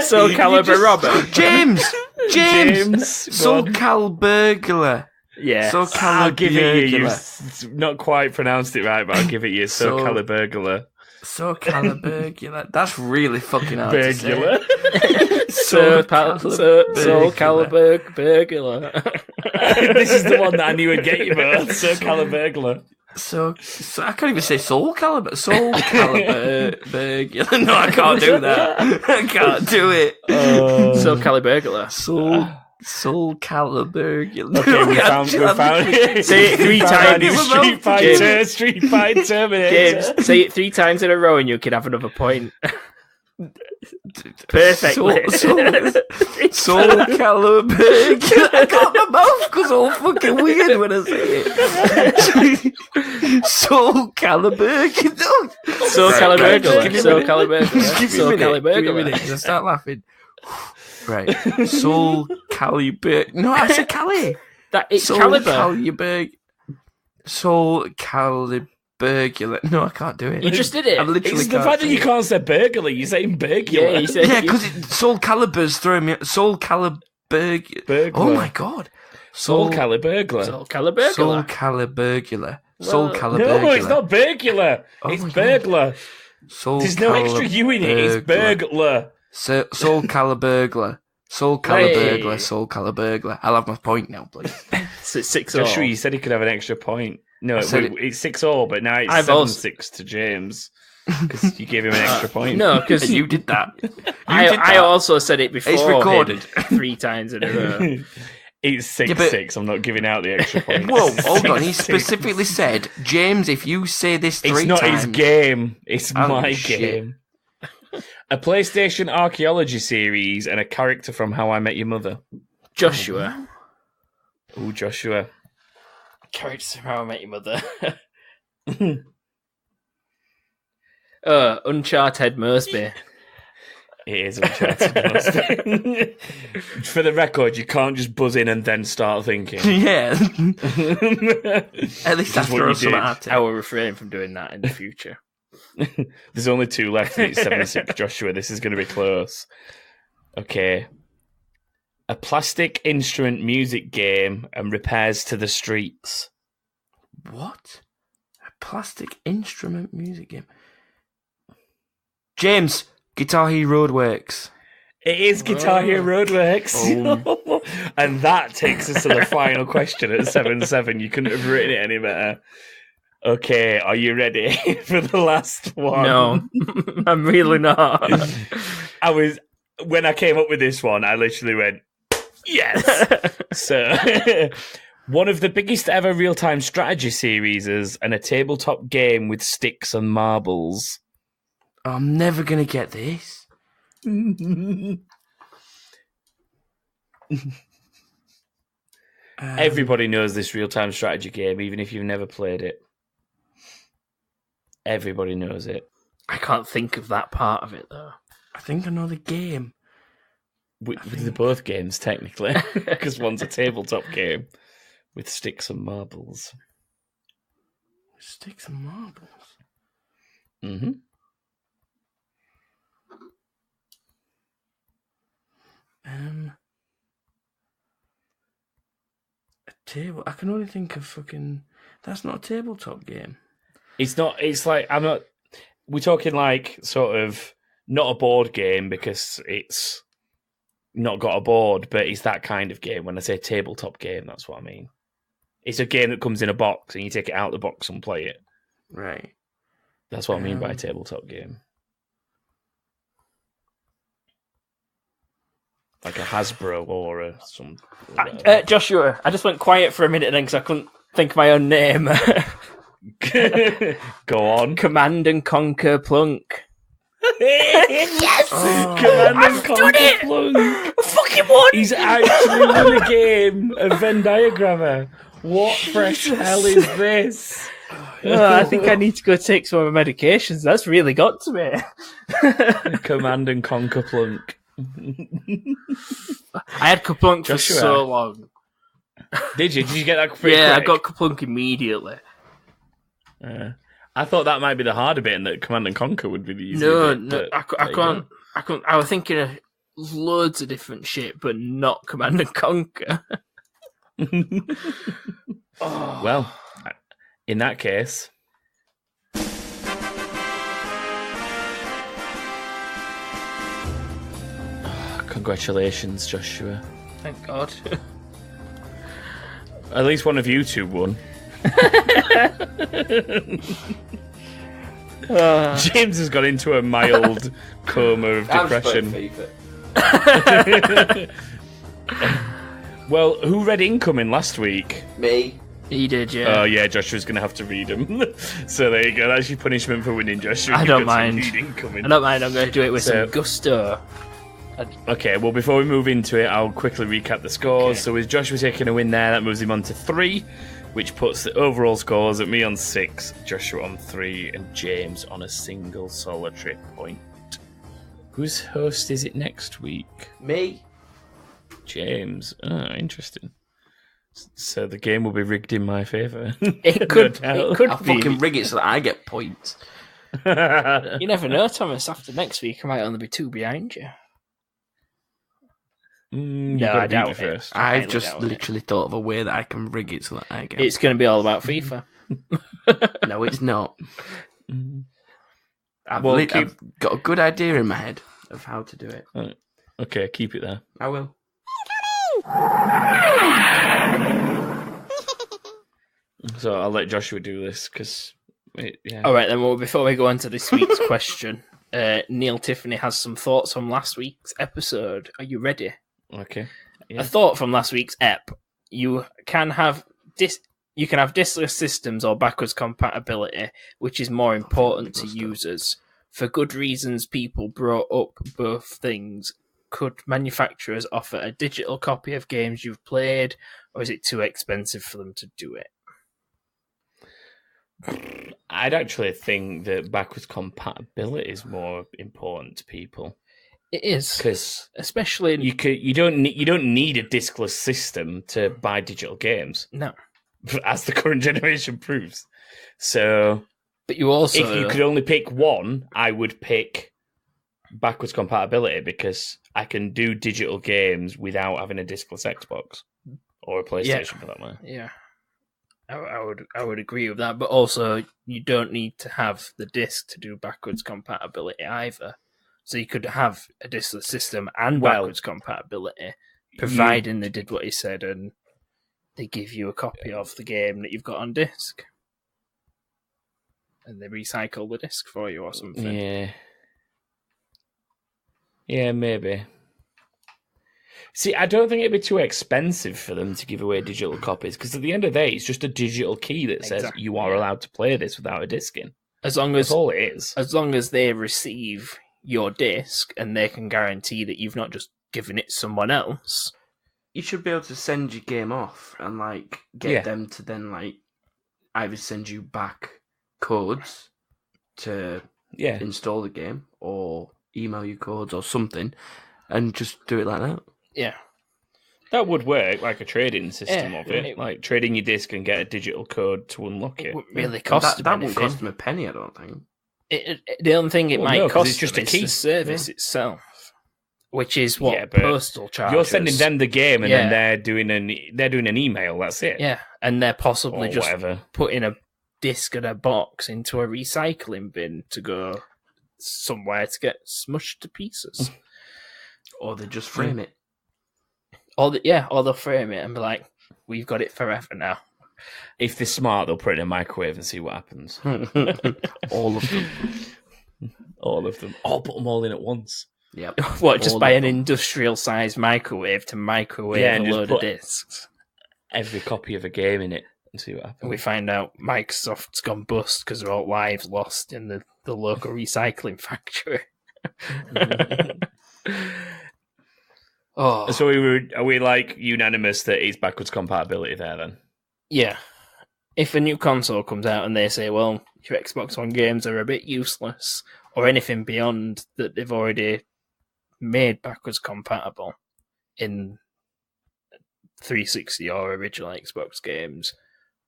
Speaker 1: Soul Calibur Robber.
Speaker 3: James! Soul Calibur Burglar.
Speaker 1: Yeah.
Speaker 3: Soul Calibur.
Speaker 2: I'll give it you. You've not quite pronounced it right, but I'll give it you. Soul Calibur Burglar.
Speaker 3: Soul Calibur Burglar. That's really fucking hard to say.
Speaker 1: Soul Calibur Burglar.
Speaker 2: This is the one that I knew would get you both. Soul Calibur Burglar.
Speaker 3: So I can't even say Soul Calibur. Soul Calibur Burglar. No, I can't do that. I can't do it.
Speaker 1: Soul Calibur Burglar.
Speaker 3: Soul Calibur.
Speaker 2: Okay, we found
Speaker 1: Say it 3 times.
Speaker 2: Street Fighter, Terminator.
Speaker 1: James, say it 3 times in a row and you can have another point. Perfectly.
Speaker 3: Soul Calibur. I got my mouth goes all fucking weird when I say it. Soul Calibur.
Speaker 1: Soul Calibur. Soul Calibur. Soul
Speaker 3: Give me a minute. I start laughing. Right. Soul Calibur. No, I said Cali.
Speaker 1: It's
Speaker 3: Soul
Speaker 1: Calibur.
Speaker 3: Soul Calibur. No, I can't do it.
Speaker 1: You just did it.
Speaker 3: I literally
Speaker 2: It's the fact that you can't say burglar. You're saying burglar.
Speaker 1: Yeah, you said
Speaker 3: because Soul Calibur's throwing me. Soul Calibur. Oh my god.
Speaker 2: Soul Calibur Burglar.
Speaker 1: Soul Calibur.
Speaker 3: Soul Calibur. Soul Calibur.
Speaker 2: No, it's not burglar. It's burglar. There's no extra U in it. It's burglar.
Speaker 3: Soul Calibur. Soul Calibur. Soul Calibur. I'll have my point now, please.
Speaker 1: So it's 6-0.
Speaker 2: Joshua, you said he could have an extra point. No, it's 6-0, but now it's 7-6 to James because you gave him an extra point.
Speaker 1: No, because
Speaker 3: you did that.
Speaker 1: I also said it before.
Speaker 3: It's recorded
Speaker 1: 3 times in a row.
Speaker 2: It's 6-6. I'm not giving out the extra point.
Speaker 3: Whoa, hold on. He specifically said, James, if you say this 3 times...
Speaker 2: It's not his game. It's my game. A PlayStation archaeology series and a character from How I Met Your Mother.
Speaker 1: Joshua.
Speaker 2: Ooh, Joshua.
Speaker 1: Characters from How I Met Your Mother. Uncharted Mosby.
Speaker 2: It is Uncharted. For the record, you can't just buzz in and then start thinking.
Speaker 3: Yeah. At least after us,
Speaker 1: I will refrain from doing that in the future.
Speaker 2: There's only 2 left, and it's 7-6. Joshua, this is going to be close. Okay. A plastic instrument music game and repairs to the streets.
Speaker 3: What? A plastic instrument music game? James, Guitar Hero Roadworks.
Speaker 2: It is Guitar Hero Roadworks. And that takes us to the final question at 7-7. You couldn't have written it any better. Okay, are you ready for the last one?
Speaker 1: No, I'm really not.
Speaker 2: When I came up with this one, I literally went, yes! So, one of the biggest ever real-time strategy series and a tabletop game with sticks and marbles.
Speaker 3: I'm never going to get this.
Speaker 2: Everybody knows this real-time strategy game, even if you've never played it. Everybody knows it.
Speaker 1: I can't think of that part of it, though.
Speaker 3: I think I know the game.
Speaker 2: They're both games, technically, because one's a tabletop game with sticks and marbles.
Speaker 3: Sticks and marbles?
Speaker 2: Mm-hmm.
Speaker 3: A table. I can only think of fucking. That's not a tabletop game.
Speaker 2: It's not. It's like I'm not. We're talking like sort of not a board game because it's not got a board, but it's that kind of game. When I say tabletop game, that's what I mean. It's a game that comes in a box and you take it out of the box and play it.
Speaker 3: Right.
Speaker 2: That's what I mean by a tabletop game. Like a Hasbro or some.
Speaker 1: Joshua, I just went quiet for a minute then because I couldn't think of my own name.
Speaker 2: Go on.
Speaker 1: Command and Conquer Plunk.
Speaker 2: Yes! Command and Conquer Plunk.
Speaker 1: I fucking won!
Speaker 2: He's actually won a game of Venndiagrammer. What fresh hell is this?
Speaker 1: I think I need to go take some of my medications. That's really got to me.
Speaker 2: Command and Conquer Plunk.
Speaker 1: I had Kaplunk for
Speaker 2: Joshua.
Speaker 1: so long.
Speaker 2: Did you? Did you get that pretty
Speaker 1: Yeah,
Speaker 2: quick?
Speaker 1: I got Kaplunk immediately.
Speaker 2: I thought that might be the harder bit and that Command and Conquer would be the easier
Speaker 1: No,
Speaker 2: bit.
Speaker 1: no,
Speaker 2: but
Speaker 1: I
Speaker 2: there you
Speaker 1: can't. I couldn't. I was thinking of loads of different shit, but not Command and Conquer.
Speaker 2: go. Well, in that case... Congratulations, Joshua.
Speaker 1: Thank God.
Speaker 2: At least one of you two won. James has got into a mild coma of depression. Well, who read Incoming last week?
Speaker 3: Me.
Speaker 1: He did, yeah.
Speaker 2: Oh, yeah, Joshua's going to have to read them. So there you go. That's your punishment for winning, Joshua.
Speaker 1: I
Speaker 2: You've
Speaker 1: don't
Speaker 2: got to
Speaker 1: mind.
Speaker 2: read Incoming.
Speaker 1: I don't mind. I'm going to do it with
Speaker 2: So-
Speaker 1: some gusto.
Speaker 2: Okay, well, before we move into it, I'll quickly recap the scores.
Speaker 1: Okay.
Speaker 2: So with Joshua taking a win there, that moves him on to 3, which puts the overall scores at me on 6, Joshua on 3, and James on a single solitary point. Whose host is it next week?
Speaker 3: Me.
Speaker 2: James. Oh, interesting. So the game will be rigged in my favour.
Speaker 1: It could.
Speaker 2: No
Speaker 1: It could
Speaker 3: I'll
Speaker 1: be.
Speaker 3: fucking rig it so that I get points.
Speaker 2: doubt.
Speaker 1: You never know, Thomas. After next week, I might only be 2 behind you.
Speaker 2: You've
Speaker 1: No,
Speaker 2: got to
Speaker 1: I
Speaker 2: beat me
Speaker 1: doubt it.
Speaker 2: first.
Speaker 3: I've
Speaker 1: highly
Speaker 3: just
Speaker 1: doubt it.
Speaker 3: literally thought of a way that I can rig it so that I get.
Speaker 1: It's going to be all about FIFA.
Speaker 3: No, it's not. I've,
Speaker 2: Well,
Speaker 3: I've got a good idea in my head of how to do it.
Speaker 2: Okay, keep it there.
Speaker 3: I will.
Speaker 2: So I'll let Joshua do this because, yeah.
Speaker 1: All right, then. Well, before we go on to this week's question, Neil Tiffany has some thoughts from last week's episode. Are you ready?
Speaker 2: Okay. Yeah.
Speaker 1: A thought from last week's ep. You can have diskless systems or backwards compatibility, which is more important to users. For good reasons, people brought up both things. Could manufacturers offer a digital copy of games you've played, or is it too expensive for them to do it?
Speaker 2: I'd actually think that backwards compatibility is more important to people
Speaker 1: It is,
Speaker 2: because
Speaker 1: especially
Speaker 2: you don't need a diskless system to buy digital games,
Speaker 1: no.
Speaker 2: as the current generation proves. So
Speaker 1: But you also
Speaker 2: if you could only pick one, I would pick backwards compatibility because I can do digital games without having a diskless Xbox or a PlayStation for that matter.
Speaker 1: Yeah, I would agree with that. But also, you don't need to have the disc to do backwards compatibility either. So you could have a diskless system and
Speaker 2: Well,
Speaker 1: backwards compatibility, providing they did what he said and they give you a copy of the game that you've got on disc, and they recycle the disc for you or something.
Speaker 2: Yeah, maybe. See, I don't think it'd be too expensive for them to give away digital copies because at the end of the day, it's just a digital key that says
Speaker 1: Exactly,
Speaker 2: you are
Speaker 1: yeah.
Speaker 2: allowed to play this without a disc in.
Speaker 1: As long
Speaker 2: That's
Speaker 1: as
Speaker 2: all it is.
Speaker 1: they receive your disc and they can guarantee that you've not just given it someone else.
Speaker 3: You should be able to send your game off and like get
Speaker 2: Yeah.
Speaker 3: them to then like either send you back codes to
Speaker 2: Yeah.
Speaker 3: install the game or email you codes or something and just do it like that.
Speaker 1: Yeah.
Speaker 2: That would work, like a trading system
Speaker 1: Yeah,
Speaker 2: of it.
Speaker 1: it-
Speaker 2: Like trading your disc and get a digital code to unlock it.
Speaker 1: It wouldn't really
Speaker 3: And
Speaker 1: cost
Speaker 3: that
Speaker 1: them
Speaker 3: won't
Speaker 1: anything.
Speaker 3: cost them a penny, I don't think.
Speaker 1: The only thing it
Speaker 2: Well,
Speaker 1: might
Speaker 2: no, 'cause
Speaker 1: cost
Speaker 2: it's just
Speaker 1: them
Speaker 2: a
Speaker 1: is
Speaker 2: key.
Speaker 1: the service itself. which is what
Speaker 2: Yeah, but
Speaker 1: postal charges.
Speaker 2: You're sending them the game, and
Speaker 1: Yeah.
Speaker 2: then they're doing an email. That's it.
Speaker 1: Yeah, and they're possibly
Speaker 2: Or
Speaker 1: just
Speaker 2: whatever.
Speaker 1: putting a disc and a box into a recycling bin to go somewhere to get smushed to pieces.
Speaker 3: Or they just frame it.
Speaker 1: Or they'll frame it and be like, "We've got it forever now."
Speaker 2: If they're smart, they'll put it in a microwave and see what happens.
Speaker 3: All of them.
Speaker 2: All of them. I'll put them all in at once.
Speaker 3: Yep.
Speaker 1: What? Just
Speaker 3: All
Speaker 1: buy
Speaker 3: of
Speaker 1: an
Speaker 3: them.
Speaker 1: industrial-sized microwave to microwave
Speaker 2: Yeah,
Speaker 1: a
Speaker 2: and just
Speaker 1: load of
Speaker 2: put-
Speaker 1: discs.
Speaker 2: Every copy of a game in it and see what
Speaker 1: And
Speaker 2: happens.
Speaker 1: we find out Microsoft's gone bust because they're all lives lost in the local recycling factory. Oh,
Speaker 2: So are we like unanimous that it's backwards compatibility there then?
Speaker 1: yeah. If a new console comes out and they say, well, your Xbox One games are a bit useless, or anything beyond that they've already made backwards compatible in 360 or original Xbox games,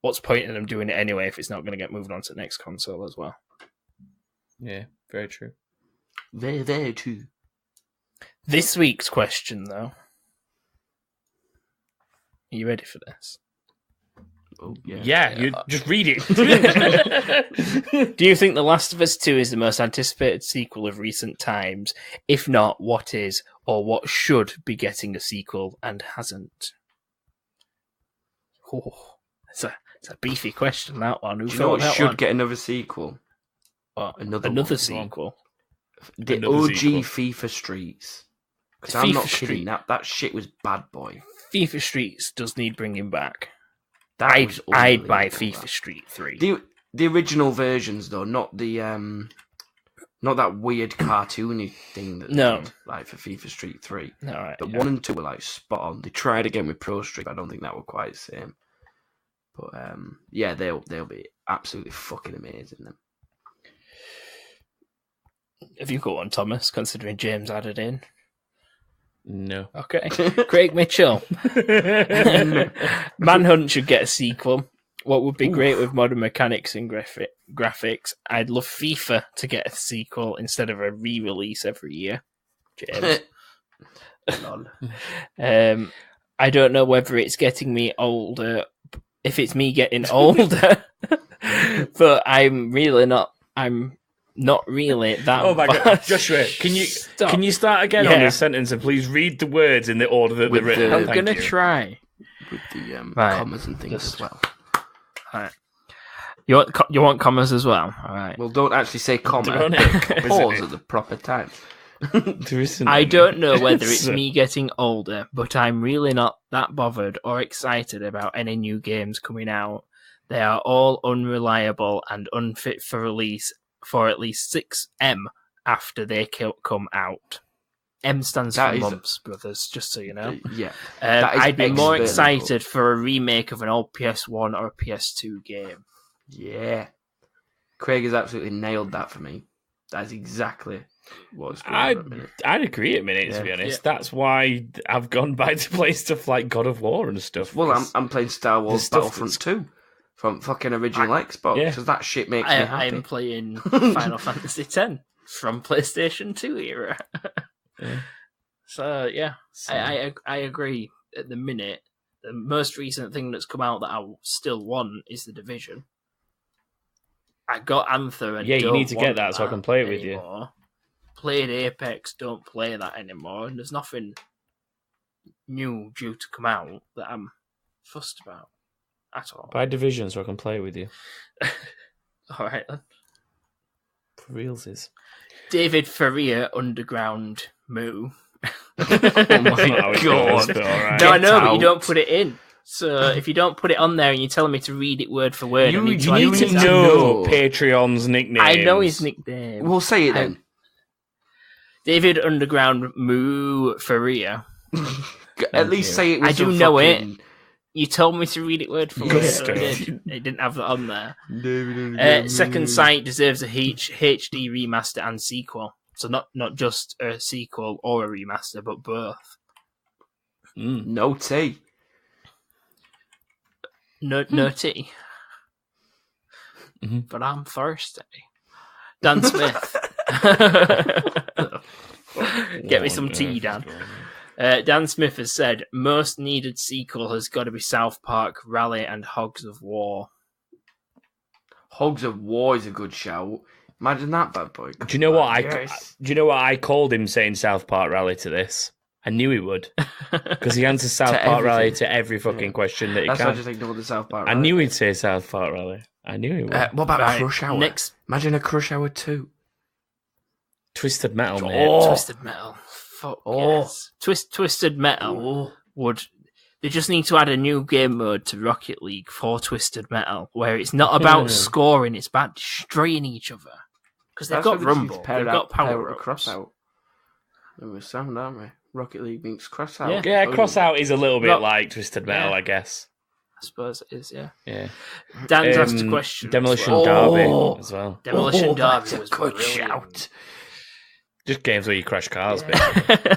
Speaker 1: what's the point in them doing it anyway if it's not going to get moved on to the next console as well?
Speaker 2: Yeah, very true.
Speaker 3: Very, very true.
Speaker 1: This week's question, though. Are you ready for this?
Speaker 3: Oh, yeah.
Speaker 2: Yeah, you just read it.
Speaker 1: Do you think The Last of Us 2 is the most anticipated sequel of recent times? If not, what is, or what should be getting a sequel and hasn't? Oh, it's a beefy question, that one. Who
Speaker 3: Do you know
Speaker 1: thought
Speaker 3: what
Speaker 1: that
Speaker 3: should
Speaker 1: one?
Speaker 3: get another sequel?
Speaker 1: What?
Speaker 3: Another
Speaker 1: Another
Speaker 3: one.
Speaker 1: sequel.
Speaker 3: The
Speaker 2: Another
Speaker 3: OG
Speaker 2: sequel.
Speaker 3: FIFA Streets. Because I'm not
Speaker 1: FIFA
Speaker 3: kidding,
Speaker 1: Street.
Speaker 3: that shit was bad boy.
Speaker 1: FIFA Streets does need bringing back.
Speaker 3: That was
Speaker 1: I'd buy
Speaker 3: unbelievable,
Speaker 1: FIFA
Speaker 3: that.
Speaker 1: Street 3.
Speaker 3: The original versions though, not the not that weird cartoony thing that they
Speaker 1: No.
Speaker 3: did, like for FIFA Street 3.
Speaker 1: All right,
Speaker 3: But
Speaker 1: yeah.
Speaker 3: 1 and 2 were like spot on. They tried again with Pro Street, but I don't think that were quite the same. But yeah, they'll be absolutely fucking amazing then.
Speaker 1: Have you got one, Thomas, considering James added in?
Speaker 2: No.
Speaker 1: Okay. Craig Mitchell. Manhunt should get a sequel. What would be great with modern mechanics and graphics? I'd love FIFA to get a sequel instead of a re-release every year. James.
Speaker 3: Lol.
Speaker 1: I don't know whether it's getting me older, if it's me getting older, but I'm not really that.
Speaker 2: Oh my god,
Speaker 1: bad.
Speaker 2: Joshua, can
Speaker 1: Stop.
Speaker 2: you start again on
Speaker 1: Yeah.
Speaker 2: this sentence and please read the words in the order that they're
Speaker 3: With
Speaker 2: written?
Speaker 3: the-
Speaker 1: I'm
Speaker 2: Thank
Speaker 1: gonna
Speaker 2: you.
Speaker 1: try.
Speaker 3: With the
Speaker 1: Right.
Speaker 3: commas and things
Speaker 1: Just-
Speaker 3: as well.
Speaker 1: Alright. You want commas as well? Alright.
Speaker 3: Well, don't actually say comma.
Speaker 2: Don't
Speaker 3: but
Speaker 2: it?
Speaker 3: pause at the proper time.
Speaker 2: There isn't
Speaker 1: I
Speaker 2: any.
Speaker 1: don't know whether it's
Speaker 2: So-
Speaker 1: me getting older, but I'm really not that bothered or excited about any new games coming out. They are all unreliable and unfit for release for at least 6M after they come out. M stands
Speaker 3: That
Speaker 1: for
Speaker 3: is-
Speaker 1: months, brothers, just so you know.
Speaker 3: Yeah. that is
Speaker 1: I'd be more
Speaker 3: expertly
Speaker 1: excited for a remake of an old PS1 or a PS2 game.
Speaker 3: Yeah. Craig has absolutely nailed that for me. That's exactly what's going on at the minute.
Speaker 2: I'd agree a minute, to be
Speaker 3: Yeah.
Speaker 2: honest. That's why I've gone back to play stuff like God of War and stuff.
Speaker 3: Well,
Speaker 2: because
Speaker 3: I'm playing Star Wars
Speaker 2: stuff
Speaker 3: Battlefront
Speaker 2: that's-
Speaker 3: 2 from fucking original Xbox
Speaker 2: Yeah.
Speaker 3: because that shit makes me happy.
Speaker 1: I'm playing Final Fantasy X from PlayStation 2 era.
Speaker 2: Yeah.
Speaker 1: So yeah,
Speaker 2: So-
Speaker 1: I agree. At the minute, the most recent thing that's come out that I still want is The Division. I got Anthem and
Speaker 2: Yeah, you
Speaker 1: don't
Speaker 2: need to get
Speaker 1: want
Speaker 2: that so I can play it with you.
Speaker 1: anymore. Played Apex, don't play that anymore, and there's nothing new due to come out that I'm fussed about at all.
Speaker 2: Buy Division so I can play it with you.
Speaker 1: All right then.
Speaker 2: For realsies.
Speaker 1: David Ferrier, Underground Moo.
Speaker 3: Oh
Speaker 2: That's
Speaker 3: my
Speaker 2: not how it goes,
Speaker 3: god.
Speaker 2: but alright.
Speaker 1: No, I
Speaker 3: Get
Speaker 1: know, but you
Speaker 3: out.
Speaker 1: don't put it in. So if you don't put it on there and you're telling me to read it word for word,
Speaker 3: You
Speaker 1: I need to
Speaker 3: need
Speaker 1: edit
Speaker 3: to
Speaker 1: that.
Speaker 2: know
Speaker 3: know.
Speaker 2: Patreon's nickname.
Speaker 1: I know his nickname.
Speaker 3: We'll say it then.
Speaker 1: David Underground Moo Ferrier.
Speaker 3: At least say it with
Speaker 1: I do
Speaker 3: some
Speaker 1: know it.
Speaker 3: fucking-
Speaker 1: You told me to read it word for
Speaker 3: Yeah.
Speaker 1: word, so I
Speaker 2: Good
Speaker 1: did. It didn't have that on there.
Speaker 3: David Underground
Speaker 1: Second
Speaker 3: Moo.
Speaker 1: Sight deserves a HD remaster and sequel. So not just a sequel or a remaster, but both.
Speaker 2: Mm.
Speaker 3: No tea.
Speaker 1: No tea.
Speaker 2: Mhm.
Speaker 1: But I'm thirsty. Dan Smith. Get me some tea, Dan. Dan Smith has said, most needed sequel has got to be South Park Rally and Hogs of War.
Speaker 3: Hogs of War is a good shout. Imagine that bad boy.
Speaker 2: Do you know what
Speaker 3: Yes.
Speaker 2: Do you know what I called him saying South Park Rally to this? I knew he would, because he answers South
Speaker 3: To
Speaker 2: Park Rally
Speaker 3: everything.
Speaker 2: to every fucking question that he
Speaker 3: That's why I
Speaker 2: can.
Speaker 3: just ignored the South Park.
Speaker 2: I knew he'd say South Park Rally. I knew he would.
Speaker 3: What about
Speaker 1: Right,
Speaker 3: Crush Hour?
Speaker 1: next-
Speaker 3: Imagine a Crush Hour 2.
Speaker 2: Twisted Metal, mate.
Speaker 3: Oh.
Speaker 1: Twisted Metal. Fuck yes. Twisted Metal
Speaker 3: Oh.
Speaker 1: would... They just need to add a new game mode to Rocket League for Twisted Metal, where it's not about scoring, it's about destroying each other. Because they've got Rumble, they've got Power
Speaker 3: Cross
Speaker 1: Ups.
Speaker 3: Out. We're sound, aren't we? Rocket League meets Cross Out.
Speaker 2: Yeah, Cross Out is a little bit
Speaker 1: Rock-
Speaker 2: like Twisted Metal,
Speaker 1: Yeah.
Speaker 2: I guess.
Speaker 1: I suppose it is, yeah.
Speaker 2: Yeah.
Speaker 1: Dan's asked a question.
Speaker 2: Demolition
Speaker 1: as well.
Speaker 2: Derby as well.
Speaker 1: Demolition Derby
Speaker 3: That's a
Speaker 1: was
Speaker 3: good
Speaker 1: brilliant.
Speaker 3: shout.
Speaker 2: Just games where you crash cars,
Speaker 1: Yeah.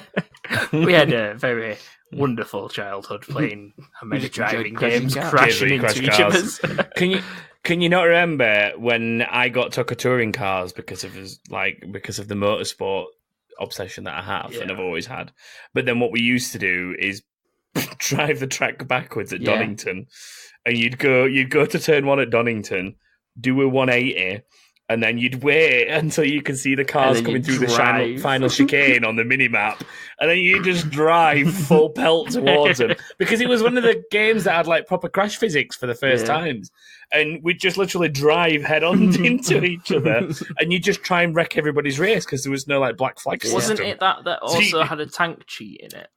Speaker 1: We had a very wonderful childhood playing many
Speaker 3: just
Speaker 1: driving
Speaker 3: enjoyed
Speaker 1: games,
Speaker 3: crashing
Speaker 1: crashing
Speaker 2: cars. Games
Speaker 1: into
Speaker 2: where you
Speaker 1: each
Speaker 2: crash
Speaker 1: other's.
Speaker 2: Can you not remember when I got Tucker touring cars because of the motorsport obsession that I have and
Speaker 1: Yeah.
Speaker 2: I've always had? But then what we used to do is drive the track backwards at
Speaker 3: Yeah.
Speaker 2: Donington, and you'd go to turn one at Donington, do a 180. And then you'd wait until you can see the cars
Speaker 3: then
Speaker 2: coming
Speaker 3: you'd
Speaker 2: through the
Speaker 3: drive.
Speaker 2: final chicane on the mini-map. And then you just drive full pelt towards them. Because it was one of the games that had like proper crash physics for the first
Speaker 3: Yeah.
Speaker 2: times. And we'd just literally drive head-on into each other. And you just try and wreck everybody's race because there was no like black flag system.
Speaker 1: Wasn't it that
Speaker 2: So you-
Speaker 1: also had a tank cheat in it?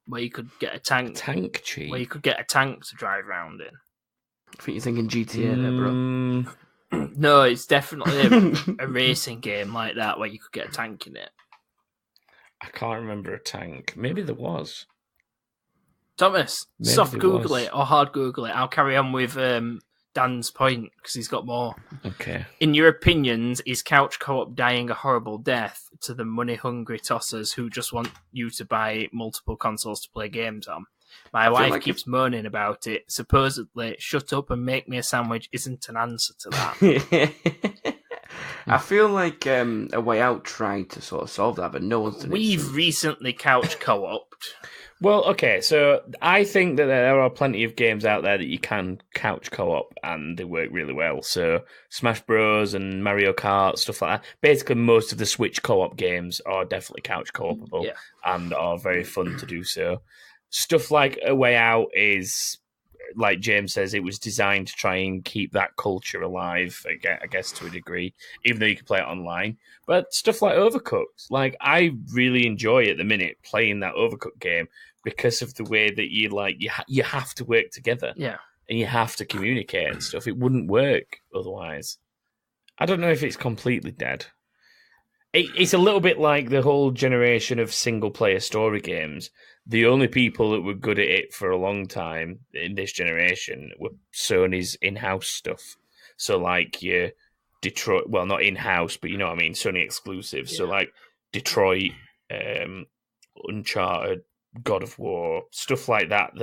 Speaker 1: Where you could get a tank.
Speaker 2: Tank cheat?
Speaker 1: Where you could get a tank to drive around in.
Speaker 3: I think you're thinking GTA there, bro.
Speaker 2: Mm,
Speaker 1: No, it's definitely a racing game like that where you could get a tank in it.
Speaker 2: I can't remember a tank. Maybe there was.
Speaker 1: Thomas,
Speaker 2: Maybe
Speaker 1: soft
Speaker 2: there
Speaker 1: Google
Speaker 2: was.
Speaker 1: it or hard Google it. I'll carry on with Dan's point because he's got more.
Speaker 2: Okay.
Speaker 1: In your opinions, is couch co-op dying a horrible death to the money-hungry tossers who just want you to buy multiple consoles to play games on? My wife
Speaker 3: like
Speaker 1: keeps moaning about it. Supposedly, shut up and make me a sandwich isn't an answer to that.
Speaker 3: I feel like A Way Out tried to sort of solve that, but no one's done it.
Speaker 1: We've
Speaker 3: since.
Speaker 1: recently couch co-oped.
Speaker 2: Well, okay, so I think that there are plenty of games out there that you can couch co-op and they work really well. So Smash Bros. And Mario Kart, stuff like that. Basically, most of the Switch co-op games are definitely couch co-opable
Speaker 1: Yeah.
Speaker 2: and are very fun to do so. Stuff like A Way Out is, like James says, it was designed to try and keep that culture alive, I guess, to a degree, even though you can play it online. But stuff like Overcooked, like I really enjoy at the minute playing that Overcooked game because of the way that you have to work together
Speaker 1: Yeah.
Speaker 2: and you have to communicate and stuff. It wouldn't work otherwise. I don't know if it's completely dead. It's a little bit like the whole generation of single-player story games. The only people that were good at it for a long time in this generation were Sony's in-house stuff. So like your Detroit, well, not in-house, but you know what I mean, Sony exclusives. So
Speaker 1: Yeah.
Speaker 2: like Detroit, Uncharted, God of War, stuff like that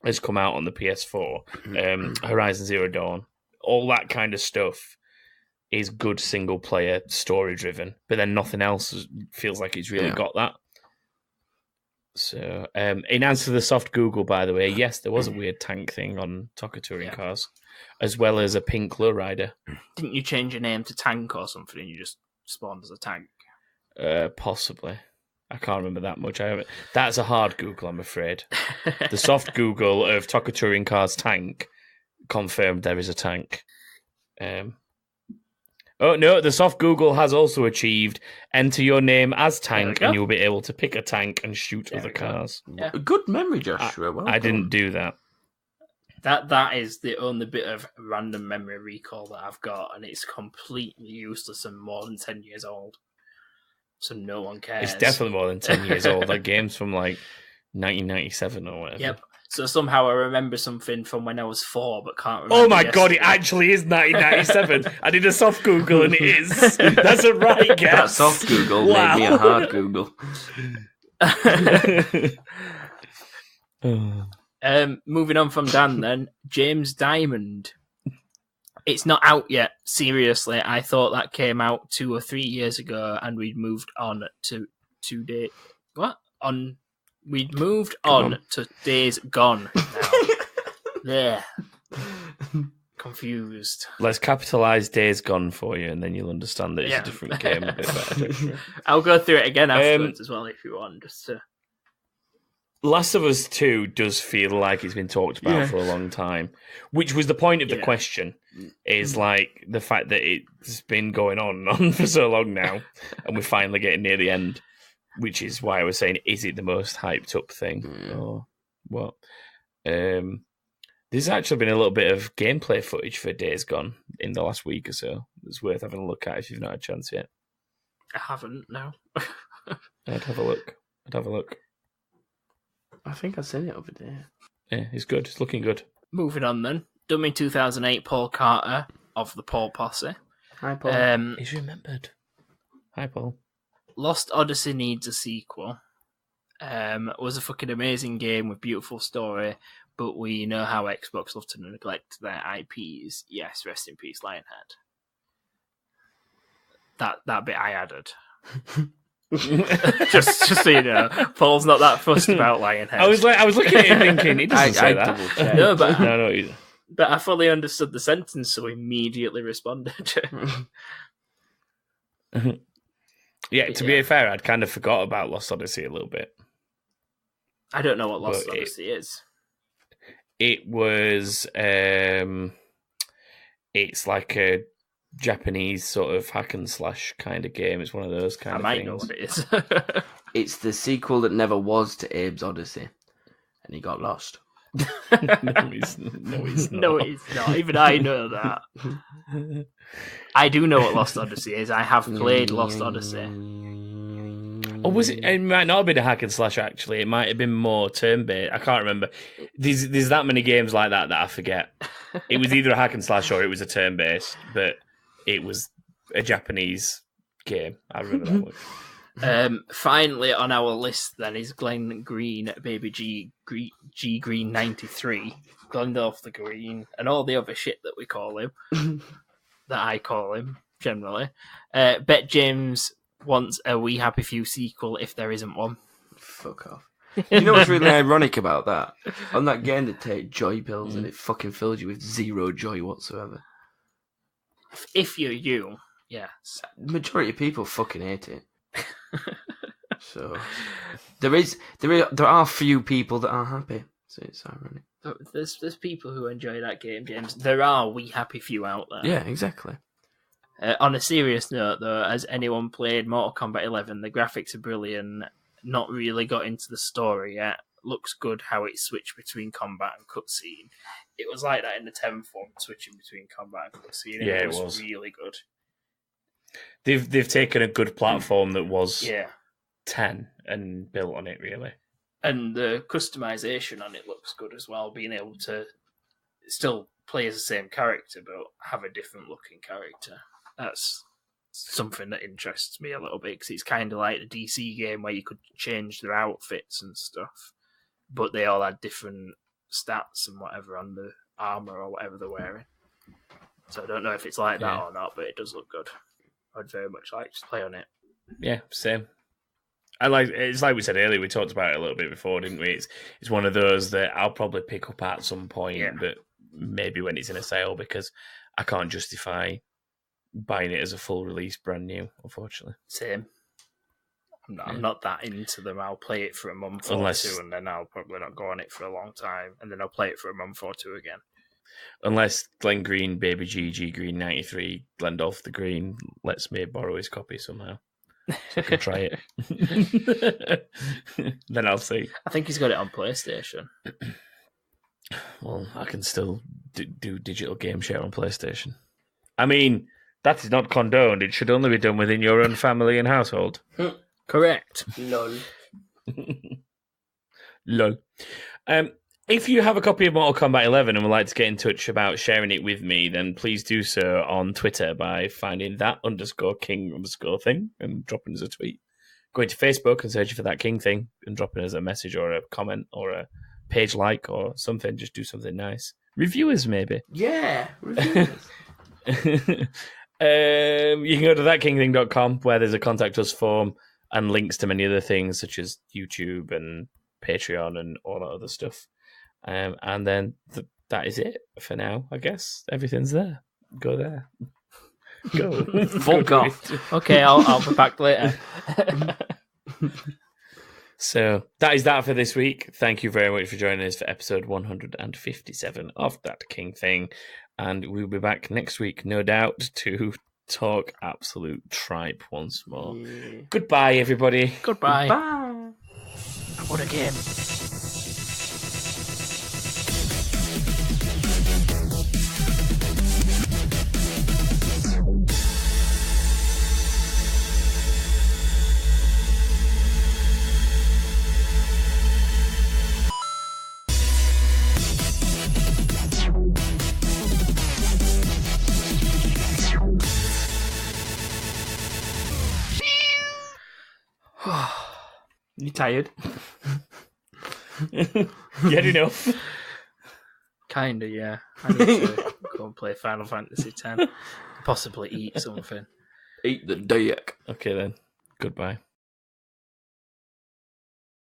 Speaker 2: has come out on the PS4, Horizon Zero Dawn, all that kind of stuff is good single player story driven, but then nothing else feels like it's really got that. So, in answer to the soft Google, by the way, yes, there was a weird tank thing on Toka Touring Cars, as well as a pink lowrider.
Speaker 1: Didn't you change your name to Tank or something and you just spawned as a tank?
Speaker 2: Possibly. I can't remember that much. That's a hard Google, I'm afraid. The soft Google of Toka Touring Cars tank confirmed there is a tank. Oh no, the soft Google has also achieved enter your name as tank and you'll be able to pick a tank and shoot other cars.
Speaker 1: Yeah.
Speaker 3: Good memory, Joshua. Well
Speaker 2: I
Speaker 3: done.
Speaker 2: didn't do that.
Speaker 1: That is the only bit of random memory recall that I've got, and it's completely useless and more than 10 years old. So no one cares.
Speaker 2: It's definitely more than 10 years old. That game's from like 1997 or whatever.
Speaker 1: Yep. So somehow I remember something from when I was 4, but can't remember.
Speaker 2: Oh my god, it actually is 1997. I did a soft Google and it is. That's a right
Speaker 3: That
Speaker 2: guess.
Speaker 3: soft Google
Speaker 2: Wow.
Speaker 3: made me a hard Google.
Speaker 1: Moving on from Dan then, James Diamond. It's not out yet, seriously. I thought that came out 2 or 3 years ago and we'd moved on to We'd moved on to Days Gone now. Yeah. Confused.
Speaker 2: Let's capitalise Days Gone for you, and then you'll understand that it's
Speaker 1: Yeah.
Speaker 2: a different game a bit better.
Speaker 1: I'll go through it again afterwards as well if you want, just to...
Speaker 2: Last of Us 2 does feel like it's been talked about for a long time, which was the point of the question, is like the fact that it's been going on and on for so long now, and we're finally getting near the end, which is why I was saying, is it the most hyped up thing? Or what? There's actually been a little bit of gameplay footage for Days Gone in the last week or so. It's worth having a look at if you've not had a chance yet.
Speaker 1: I haven't, no.
Speaker 2: I'd have a look.
Speaker 3: I think I've seen it over there.
Speaker 2: Yeah, it's good. It's looking good.
Speaker 1: Moving on then. Done in 2008, Paul Carter of the Paul Posse.
Speaker 3: Hi, Paul.
Speaker 2: He's remembered. Hi, Paul.
Speaker 1: Lost Odyssey needs a sequel. Was a fucking amazing game with beautiful story, but we know how Xbox love to neglect their IPs. Yes, rest in peace, Lionhead. That bit I added. just so you know, Paul's not that fussed about Lionhead.
Speaker 2: I was looking at him thinking, he doesn't say that.
Speaker 1: No, but
Speaker 2: No.
Speaker 1: But I fully understood the sentence, so immediately responded.
Speaker 2: Yeah, to be fair, I'd kind of forgot about Lost Odyssey a little bit.
Speaker 1: I don't know what Lost Odyssey is.
Speaker 2: It was, it's like a Japanese sort of hack and slash kind of game. It's one of those kind of things. I might know what it is.
Speaker 3: It's the sequel that never was to Abe's Odyssey, and he got lost.
Speaker 2: No, he's not.
Speaker 1: No, it's not. Even I know that. I do know what Lost Odyssey is. I have played Lost Odyssey.
Speaker 2: Or was it? It might not have been a hack and slash. Actually, it might have been more turn based. I can't remember. There's that many games like that I forget. It was either a hack and slash or it was a turn based, but it was a Japanese game. I remember that one.
Speaker 1: Finally on our list then is Glenn Green, Baby G Green 93, Glendorf the Green, and all the other shit that we call him, that I call him generally. Bet James wants a We Happy Few sequel if there isn't one.
Speaker 3: Fuck off. You know what's really ironic about that? On that game they take joy pills and it fucking fills you with zero joy whatsoever.
Speaker 1: If you're you, yes.
Speaker 3: Majority of people fucking hate it. So there are few people that are happy. So it's ironic.
Speaker 1: There's people who enjoy that game, James. There are We Happy Few out there.
Speaker 3: Yeah, exactly.
Speaker 1: On a serious note, though, has anyone played Mortal Kombat 11? The graphics are brilliant. Not really got into the story yet. Looks good how it switched between combat and cutscene. It was like that in the 10 form, switching between combat and cutscene.
Speaker 2: Yeah,
Speaker 1: it was really good.
Speaker 2: They've taken a good platform that was 10 and built on it, really.
Speaker 1: And the customization on it looks good as well, being able to still play as the same character but have a different looking character. That's something that interests me a little bit, because it's kind of like the DC game where you could change their outfits and stuff, but they all had different stats and whatever on the armor or whatever they're wearing. So I don't know if it's like that or not, but it does look good. I'd very much like to play on it.
Speaker 2: Yeah, same. It's like we said earlier, we talked about it a little bit before, didn't we? It's one of those that I'll probably pick up at some point, but maybe when it's in a sale, because I can't justify buying it as a full release brand new, unfortunately.
Speaker 1: Same. I'm not that into them. I'll play it for a month or two, and then I'll probably not go on it for a long time, and then I'll play it for a month or two again.
Speaker 2: Unless Glenn Green, Baby G Green 93, Glendolph the Green lets me borrow his copy somehow, so I can try it. Then I'll see.
Speaker 1: I think he's got it on PlayStation.
Speaker 2: Well, I can still do digital game share on PlayStation. I mean, that is not condoned. It should only be done within your own family and household.
Speaker 1: Correct.
Speaker 3: Lol.
Speaker 2: Lol. If you have a copy of Mortal Kombat 11 and would like to get in touch about sharing it with me, then please do so on Twitter by finding that_king_thing and dropping us a tweet. Going to Facebook and searching for that king thing and dropping us a message or a comment or a page like or something. Just do something nice. Review us, maybe.
Speaker 3: Yeah, review us.
Speaker 2: You can go to thatkingthing.com where there's a contact us form. and links to many other things such as YouTube and Patreon and all that other stuff. And then that is it for now, I guess. Everything's there. Go there. Go.
Speaker 3: Fuck off.
Speaker 1: Okay, I'll be back later.
Speaker 2: So that is that for this week. Thank you very much for joining us for episode 157 of That King Thing. And we'll be back next week, no doubt, to talk absolute tripe once more.
Speaker 1: Yeah.
Speaker 2: Goodbye, everybody.
Speaker 1: Goodbye.
Speaker 3: Bye.
Speaker 1: What a game.
Speaker 3: You tired?
Speaker 2: Get enough.
Speaker 1: Kinda, yeah. I need to go and play Final Fantasy X. Possibly eat something.
Speaker 3: Eat the dick.
Speaker 2: Okay then. Goodbye.